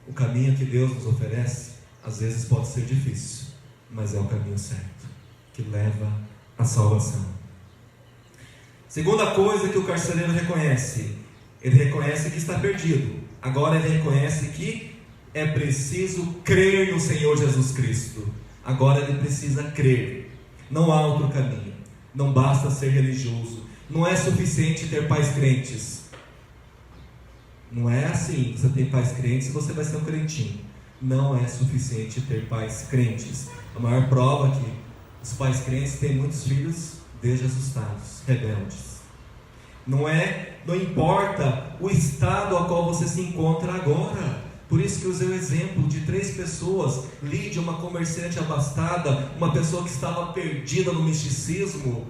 O caminho que Deus nos oferece, às vezes pode ser difícil, mas é o caminho certo, que leva à salvação. Segunda coisa que o carcereiro reconhece, ele reconhece que está perdido. Agora ele reconhece que é preciso crer no Senhor Jesus Cristo. Agora ele precisa crer. Não há outro caminho. Não basta ser religioso. Não é suficiente ter pais crentes. Não é assim, você tem pais crentes e você vai ser um crentinho. Não é suficiente ter pais crentes. A maior prova é que os pais crentes têm muitos filhos desajustados, rebeldes. Não importa o estado a qual você se encontra agora. Por isso que eu usei o exemplo de 3 pessoas: Lídia, uma comerciante abastada, uma pessoa que estava perdida no misticismo,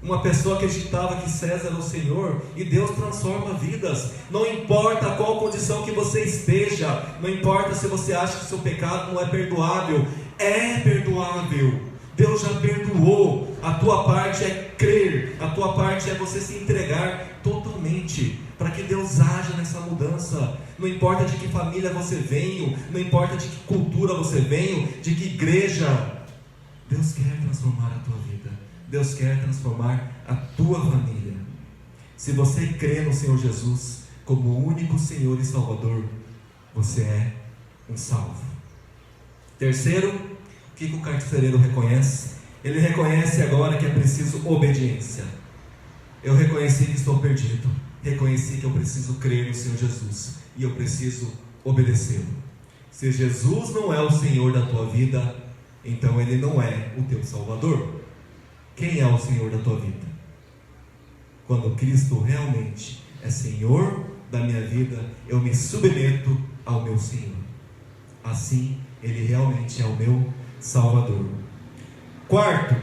uma pessoa que acreditava que César era o Senhor, e Deus transforma vidas. Não importa qual condição que você esteja, não importa se você acha que seu pecado não é perdoável, é perdoável. Deus já perdoou. A tua parte é crer, a tua parte é você se entregar totalmente para que Deus haja nessa mudança. Não importa de que família você veio, não importa de que cultura você veio, de que igreja, Deus quer transformar a tua vida, Deus quer transformar a tua família. Se você crê no Senhor Jesus como o único Senhor e Salvador, você é um salvo. Terceiro, o que o carcereiro reconhece? Ele reconhece agora que é preciso obediência. Eu reconheci que estou perdido, reconheci que eu preciso crer no Senhor Jesus, e eu preciso obedecê-lo. Se Jesus não é o Senhor da tua vida, então Ele não é o teu Salvador. Quem é o Senhor da tua vida? Quando Cristo realmente é Senhor da minha vida, eu me submeto ao meu Senhor. Assim, Ele realmente é o meu Salvador. Quarto,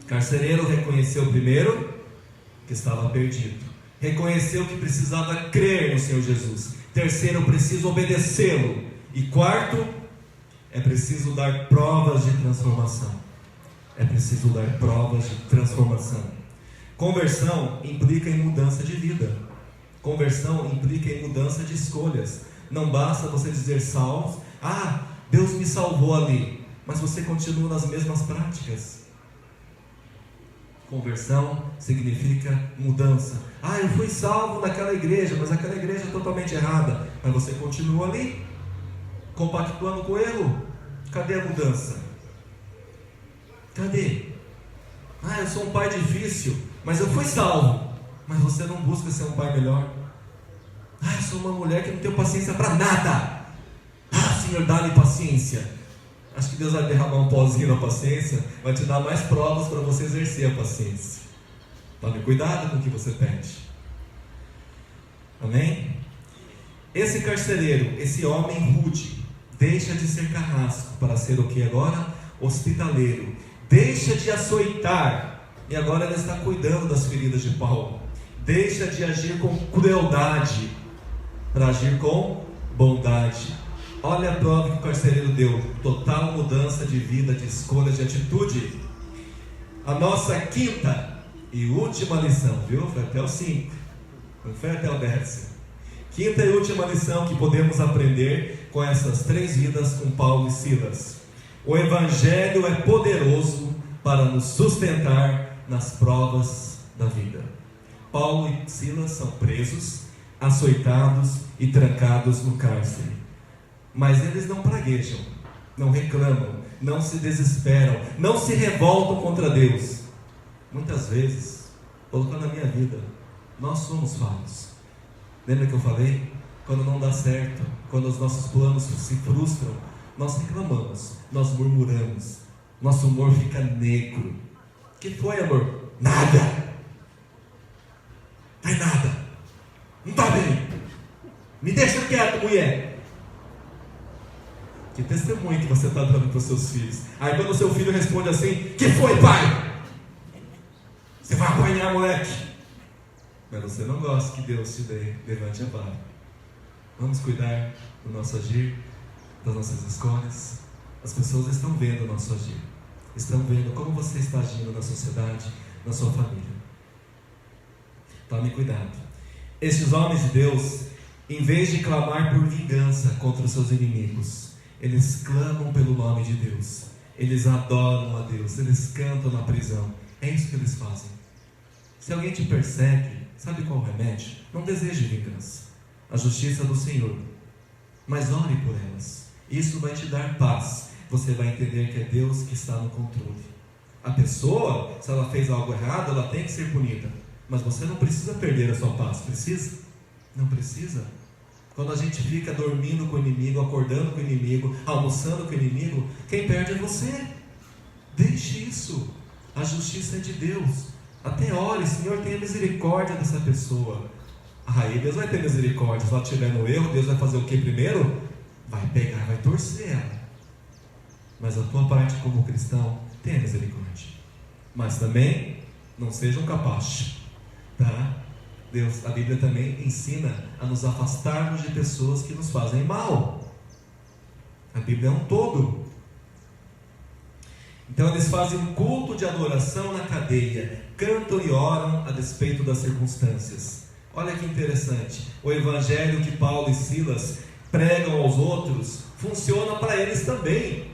o carcereiro reconheceu primeiro que estava perdido. Reconheceu que precisava crer no Senhor Jesus. Terceiro, eu preciso obedecê-lo. E quarto, é preciso dar provas de transformação. É preciso dar provas de transformação. Conversão implica em mudança de vida. Conversão implica em mudança de escolhas. Não basta você dizer salvos: ah, Deus me salvou ali, mas você continua nas mesmas práticas. Conversão significa mudança. Ah, eu fui salvo naquela igreja, mas aquela igreja é totalmente errada. Mas você continua ali, compactuando com o erro. Cadê a mudança? Cadê? Ah, eu sou um pai difícil, mas eu fui salvo. Mas você não busca ser um pai melhor. Ah, eu sou uma mulher que não tenho paciência para nada. Ah, Senhor, dá-lhe paciência. Acho que Deus vai derramar um pozinho na paciência, vai te dar mais provas para você exercer a paciência. Tome cuidado com o que você pede. Amém? Esse carcereiro, esse homem rude, deixa de ser carrasco para ser o que agora? Hospitaleiro. Deixa de açoitar, e agora ele está cuidando das feridas de Paulo. Deixa de agir com crueldade para agir com bondade. Olha a prova que o carcereiro deu: total mudança de vida, de escolha, de atitude. A nossa quinta e última lição, viu? Foi até o 5, não foi até o 10. Quinta e última lição que podemos aprender com essas 3 vidas com Paulo e Silas. O Evangelho é poderoso para nos sustentar nas provas da vida. Paulo e Silas são presos, açoitados e trancados no cárcere. Mas eles não praguejam, não reclamam, não se desesperam, não se revoltam contra Deus. Muitas vezes, colocando a minha vida, nós somos falhos. Lembra que eu falei? Quando não dá certo, quando os nossos planos se frustram, nós reclamamos, nós murmuramos, nosso humor fica negro. O que foi, amor? Nada. Não é nada. Não está bem. Me deixa quieto, mulher. Que testemunho que você está dando para os seus filhos. Aí quando o seu filho responde assim: que foi, pai? Você vai apanhar, moleque. Mas você não gosta que Deus te levante a vara. Vamos cuidar do nosso agir, das nossas escolhas. As pessoas estão vendo o nosso agir, estão vendo como você está agindo na sociedade, na sua família. Tome cuidado. Estes homens de Deus, em vez de clamar por vingança contra os seus inimigos, eles clamam pelo nome de Deus, eles adoram a Deus, eles cantam na prisão. É isso que eles fazem. Se alguém te persegue, sabe qual o remédio? Não deseje vingança, a justiça do Senhor, mas ore por elas. Isso vai te dar paz. Você vai entender que é Deus que está no controle. A pessoa, se ela fez algo errado, ela tem que ser punida, mas você não precisa perder a sua paz. Precisa? Não precisa. Quando a gente fica dormindo com o inimigo, acordando com o inimigo, almoçando com o inimigo, quem perde é você. Deixe isso. A justiça é de Deus. Até ore: Senhor, tenha misericórdia dessa pessoa. Aí Deus vai ter misericórdia. Se ela estiver no erro, Deus vai fazer o que primeiro? Vai pegar, vai torcer ela. Mas a tua parte como cristão, tenha misericórdia. Mas também não seja um capacho, tá? Deus, a Bíblia também ensina a nos afastarmos de pessoas que nos fazem mal. A Bíblia é um todo. Então eles fazem um culto de adoração na cadeia, cantam e oram a despeito das circunstâncias. Olha que interessante, o evangelho que Paulo e Silas pregam aos outros funciona para eles também.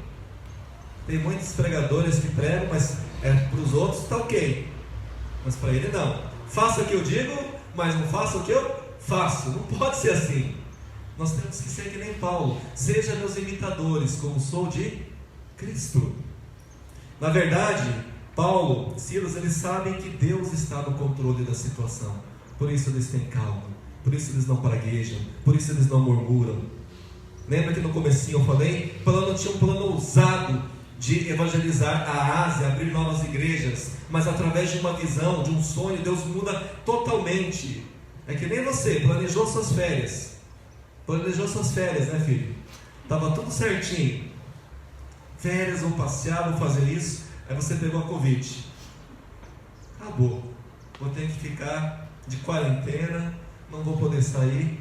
Tem muitos pregadores que pregam, mas para os outros está ok, mas para ele não. Faça o que eu digo, mas não faça o que eu faço. Não pode ser assim. Nós temos que ser que nem Paulo: seja meus imitadores, como sou de Cristo. Na verdade, Paulo e Silas, eles sabem que Deus está no controle da situação. Por isso eles têm calma, por isso eles não praguejam, por isso eles não murmuram. Lembra que no comecinho eu falei? Paulo tinha um plano ousado de evangelizar a Ásia, abrir novas igrejas, mas através de uma visão, de um sonho, Deus muda totalmente. É que nem você planejou suas férias, né, filho? Estava tudo certinho, férias, vou passear, vou fazer isso. Aí você pegou a Covid, acabou, vou ter que ficar de quarentena, não vou poder sair.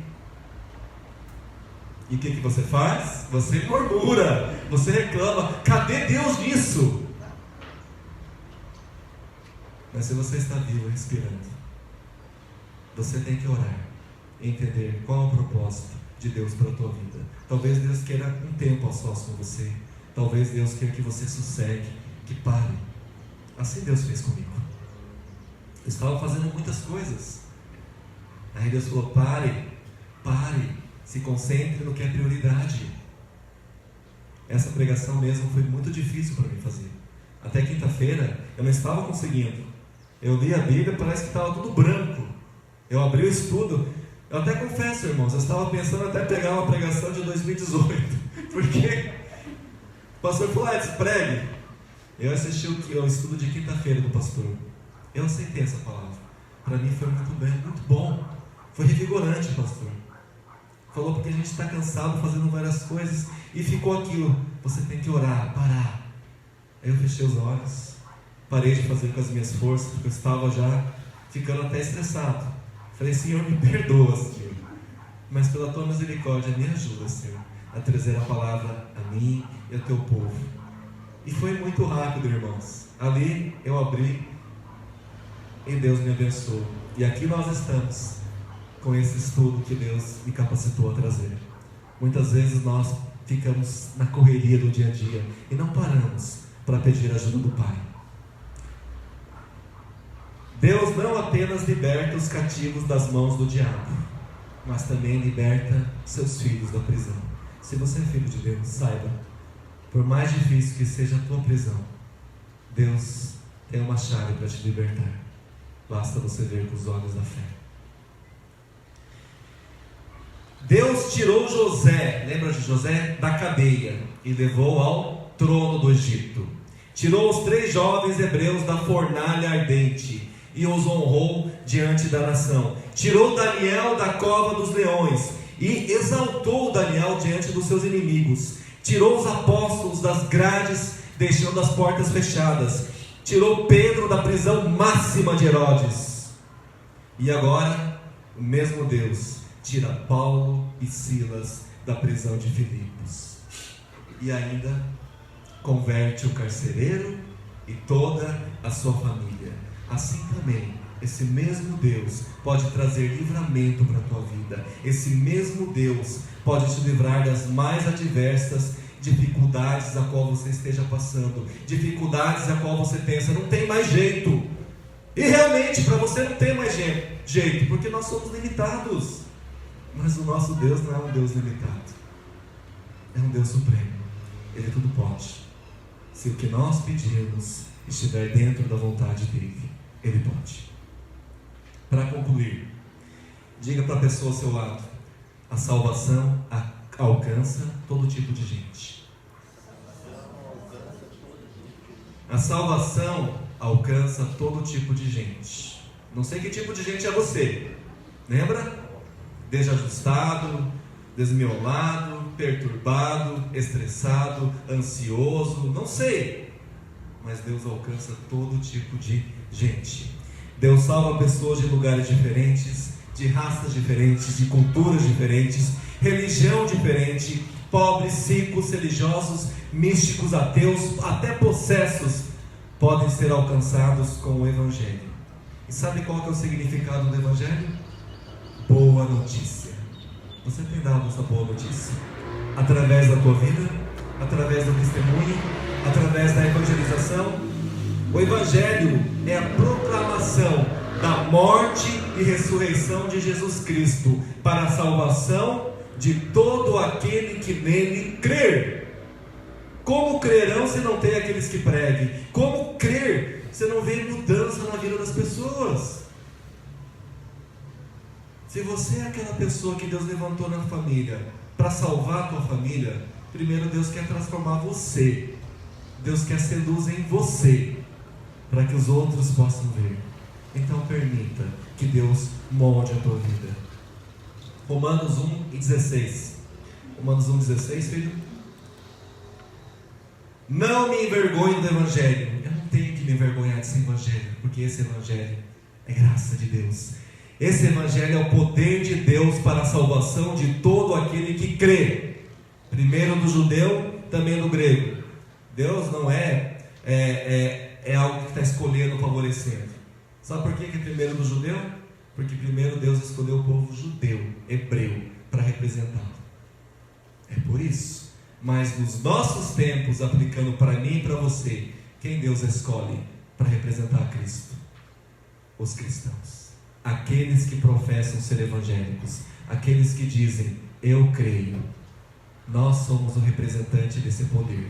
E o que você faz? Você murmura, você reclama. Cadê Deus nisso? Mas se você está vivo, respirando, você tem que orar, entender qual é o propósito de Deus para a tua vida. Talvez Deus queira um tempo a sós com você. Talvez Deus queira que você sossegue, que pare. Assim Deus fez comigo. Eu estava fazendo muitas coisas. Aí Deus falou: pare, se concentre no que é prioridade. Essa pregação mesmo foi muito difícil para mim fazer. Até quinta-feira eu não estava conseguindo. Eu li a Bíblia, parece que estava tudo branco. Eu abri o estudo. Eu até confesso, irmãos, eu estava pensando até pegar uma pregação de 2018. Porque o pastor falou: pregue. Eu assisti o estudo de quinta-feira do pastor. Eu aceitei essa palavra. Para mim foi muito bem, muito bom. Foi revigorante, pastor. Falou porque a gente está cansado fazendo várias coisas. E ficou aquilo: você tem que orar, parar. Aí eu fechei os olhos, parei de fazer com as minhas forças, porque eu estava já ficando até estressado. Falei: Senhor, me perdoa, Senhor, mas pela tua misericórdia me ajuda, Senhor, a trazer a palavra a mim e ao teu povo. E foi muito rápido, irmãos. Ali eu abri e Deus me abençoou. E aqui nós estamos, com esse estudo que Deus me capacitou a trazer. Muitas vezes nós ficamos na correria do dia a dia e não paramos para pedir a ajuda do Pai. Deus não apenas liberta os cativos das mãos do diabo, mas também liberta seus filhos da prisão. Se você é filho de Deus, saiba, por mais difícil que seja a tua prisão, Deus tem uma chave para te libertar. Basta você ver com os olhos da fé. Deus tirou José, lembra de José? Da cadeia e levou ao trono do Egito. Tirou os 3 jovens hebreus da fornalha ardente e os honrou diante da nação. Tirou Daniel da cova dos leões e exaltou Daniel diante dos seus inimigos. Tirou os apóstolos das grades, deixando as portas fechadas. Tirou Pedro da prisão máxima de Herodes. E agora, o mesmo Deus tira Paulo e Silas da prisão de Filipos. E ainda converte o carcereiro e toda a sua família. Assim também, esse mesmo Deus pode trazer livramento para a tua vida. Esse mesmo Deus pode te livrar das mais adversas dificuldades a qual você esteja passando. Dificuldades a qual você pensa, não tem mais jeito. E realmente, para você não tem mais jeito, porque nós somos limitados. Mas o nosso Deus não é um Deus limitado. É um Deus supremo. Ele tudo pode. Se o que nós pedirmos estiver dentro da vontade dele, ele pode. Para concluir, diga para a pessoa ao seu lado: a salvação alcança todo tipo de gente. A salvação alcança todo tipo de gente. Não sei que tipo de gente é você. Lembra? Desajustado, desmiolado, perturbado, estressado, ansioso, não sei. Mas Deus alcança todo tipo de gente. Deus salva pessoas de lugares diferentes, de raças diferentes, de culturas diferentes, religião diferente, pobres, ricos, religiosos, místicos, ateus, até possessos podem ser alcançados com o Evangelho. E sabe qual que é o significado do Evangelho? Boa notícia. Você tem dado essa boa notícia? Através da tua vida, através do testemunho, através da evangelização. O Evangelho é a proclamação da morte e ressurreição de Jesus Cristo para a salvação de todo aquele que nele crer. Como crerão se não tem aqueles que preguem? Como crer se não vê mudança na vida das pessoas? Se você é aquela pessoa que Deus levantou na família para salvar a tua família, primeiro Deus quer transformar você. Deus quer ser luz em você, para que os outros possam ver. Então permita que Deus molde a tua vida. Romanos 1:16. Romanos 1:16, filho. Não me envergonhe do Evangelho. Eu não tenho que me envergonhar desse Evangelho, porque esse Evangelho é graça de Deus. Esse Evangelho é o poder de Deus para a salvação de todo aquele que crê. Primeiro do judeu, também do grego. Deus não é algo que está escolhendo, favorecendo. Sabe por que primeiro do judeu? Porque primeiro Deus escolheu o povo judeu, hebreu, para representá-lo. É por isso. Mas nos nossos tempos, aplicando para mim e para você, quem Deus escolhe para representar Cristo? Os cristãos. Aqueles que professam ser evangélicos. Aqueles que dizem, eu creio. Nós somos o representante desse poder.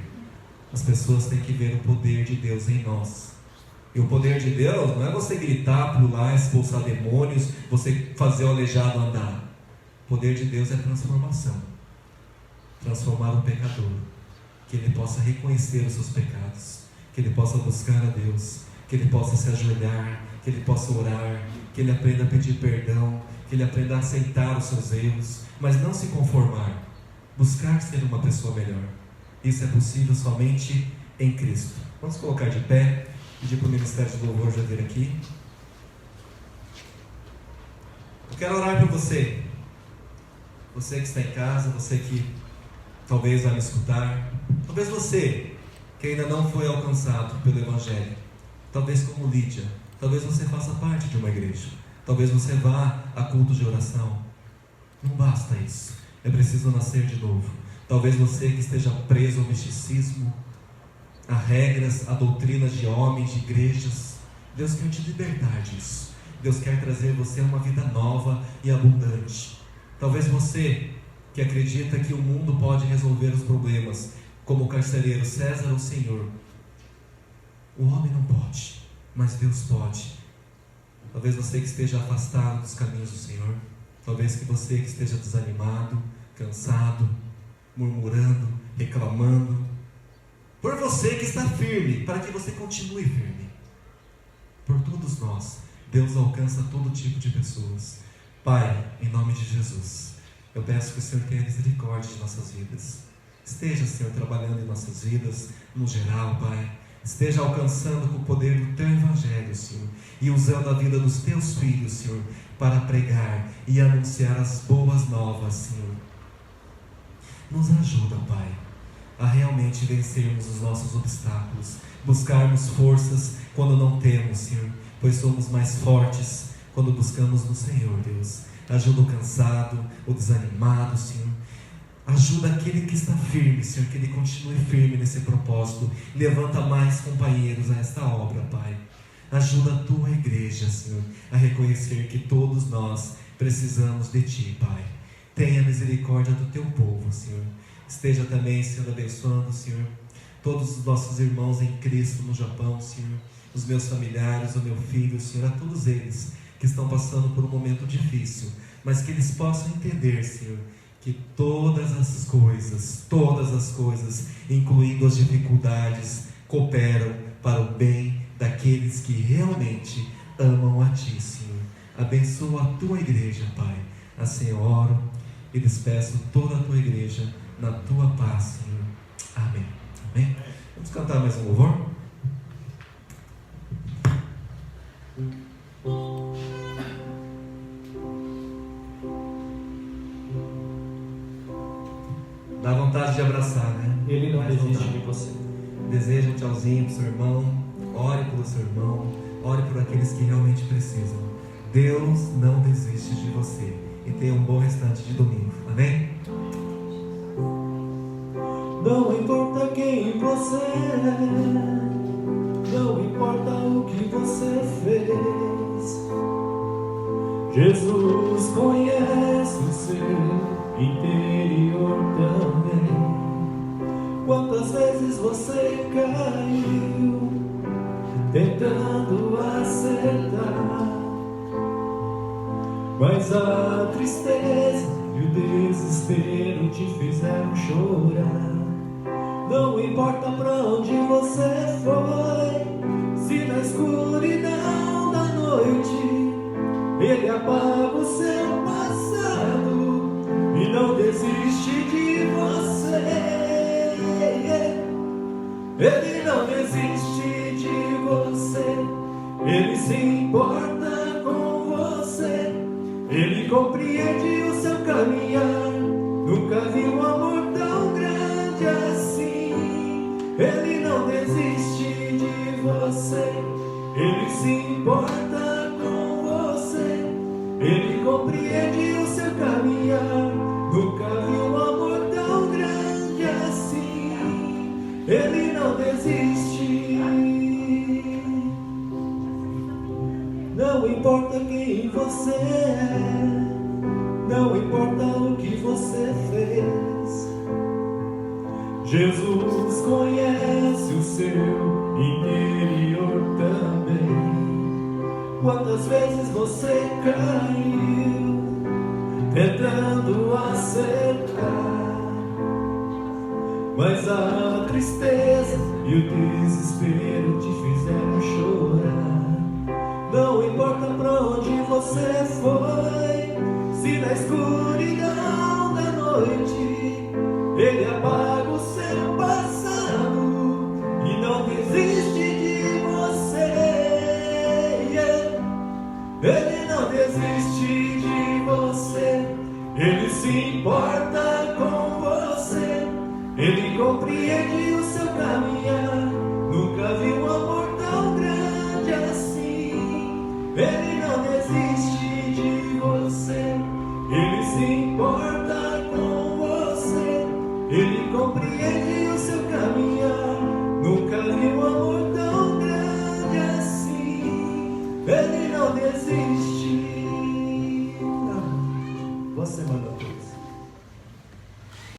As pessoas têm que ver o poder de Deus em nós. E o poder de Deus não é você gritar, pular, expulsar demônios, você fazer o aleijado andar. O poder de Deus é transformação. Transformar um pecador, que ele possa reconhecer os seus pecados, que ele possa buscar a Deus, que ele possa se ajoelhar, que ele possa orar, que ele aprenda a pedir perdão, que ele aprenda a aceitar os seus erros, mas não se conformar, buscar ser uma pessoa melhor. Isso é possível somente em Cristo. Vamos colocar de pé, pedir para o Ministério de Louvor já vir aqui. Eu quero orar por você, você que está em casa, você que talvez vai me escutar, talvez você que ainda não foi alcançado pelo Evangelho, talvez como Lídia, talvez você faça parte de uma igreja, Talvez você vá a culto de oração. Não basta isso. É preciso nascer de novo. Talvez você que esteja preso ao misticismo, a regras, a doutrinas de homens, de igrejas. Deus quer te libertar disso. Deus quer trazer você a uma vida nova e abundante. Talvez você que acredita que o mundo pode resolver os problemas, como o carcereiro César ou Senhor. O homem não pode, mas Deus pode. Talvez você que esteja afastado dos caminhos do Senhor. Talvez que você que esteja desanimado, cansado, murmurando, reclamando. Por você que está firme, para que você continue firme. Por todos nós, Deus alcança todo tipo de pessoas. Pai, em nome de Jesus, eu peço que o Senhor tenha misericórdia de nossas vidas. Esteja, Senhor, trabalhando em nossas vidas, no geral, Pai. Esteja alcançando com o poder do Teu Evangelho, Senhor, e usando a vida dos Teus filhos, Senhor, para pregar e anunciar as boas novas, Senhor. Nos ajuda, Pai, a realmente vencermos os nossos obstáculos, buscarmos forças quando não temos, Senhor, pois somos mais fortes quando buscamos no Senhor, Deus. Ajuda o cansado, o desanimado, Senhor. Ajuda aquele que está firme, Senhor, que ele continue firme nesse propósito. Levanta mais companheiros a esta obra, Pai. Ajuda a Tua igreja, Senhor, a reconhecer que todos nós precisamos de Ti, Pai. Tenha misericórdia do Teu povo, Senhor. Esteja também, Senhor, abençoando, Senhor, todos os nossos irmãos em Cristo no Japão, Senhor. Os meus familiares, o meu filho, Senhor, a todos eles que estão passando por um momento difícil, mas que eles possam entender, Senhor, que todas as coisas, incluindo as dificuldades, cooperam para o bem daqueles que realmente amam a Ti, Senhor. Abençoa a Tua igreja, Pai. Assim eu oro e despeço toda a Tua igreja na Tua paz, Senhor. Amém. Amém. Vamos cantar mais um louvor? Dá vontade de abraçar, né? Ele não Mais desiste vontade. de você. Deseja um tchauzinho pro seu irmão. Ore pelo seu irmão. Ore por aqueles que realmente precisam. Deus não desiste de você. E tenha um bom restante de domingo. Amém? Não importa quem você é, não importa o que você fez, Jesus conhece o seu interior também. Quantas vezes você caiu tentando acertar, mas a tristeza e o desespero te fizeram chorar. Não importa pra onde você foi, se na escuridão da noite Ele apaga o seu passado e não desiste de você. Ele não desiste de você, Ele se importa com você, Ele compreende o seu caminhar. Nunca vi um amor tão grande assim. Ele não desiste de você, Ele se importa com você, Ele compreende o seu caminhar. Nunca vi um amor tão grande assim. Ele não desiste. Não importa quem você é, não importa o que você fez, Jesus conhece o seu interior também. Quantas vezes você caiu tentando acertar, mas a tristeza e o desespero te fizeram chorar. Não importa pra onde você foi, se na escuridão da noite Ele apaga o seu passado e não desiste de você. Ele não desiste de você, Ele se importa com você, Ele compreende o seu caminhar. Nunca vi um amor tão grande assim. Ele não desiste importa com você, Ele compreende o seu caminhar. Nunca vi um amor tão grande assim. Ele não desiste. Você mandou.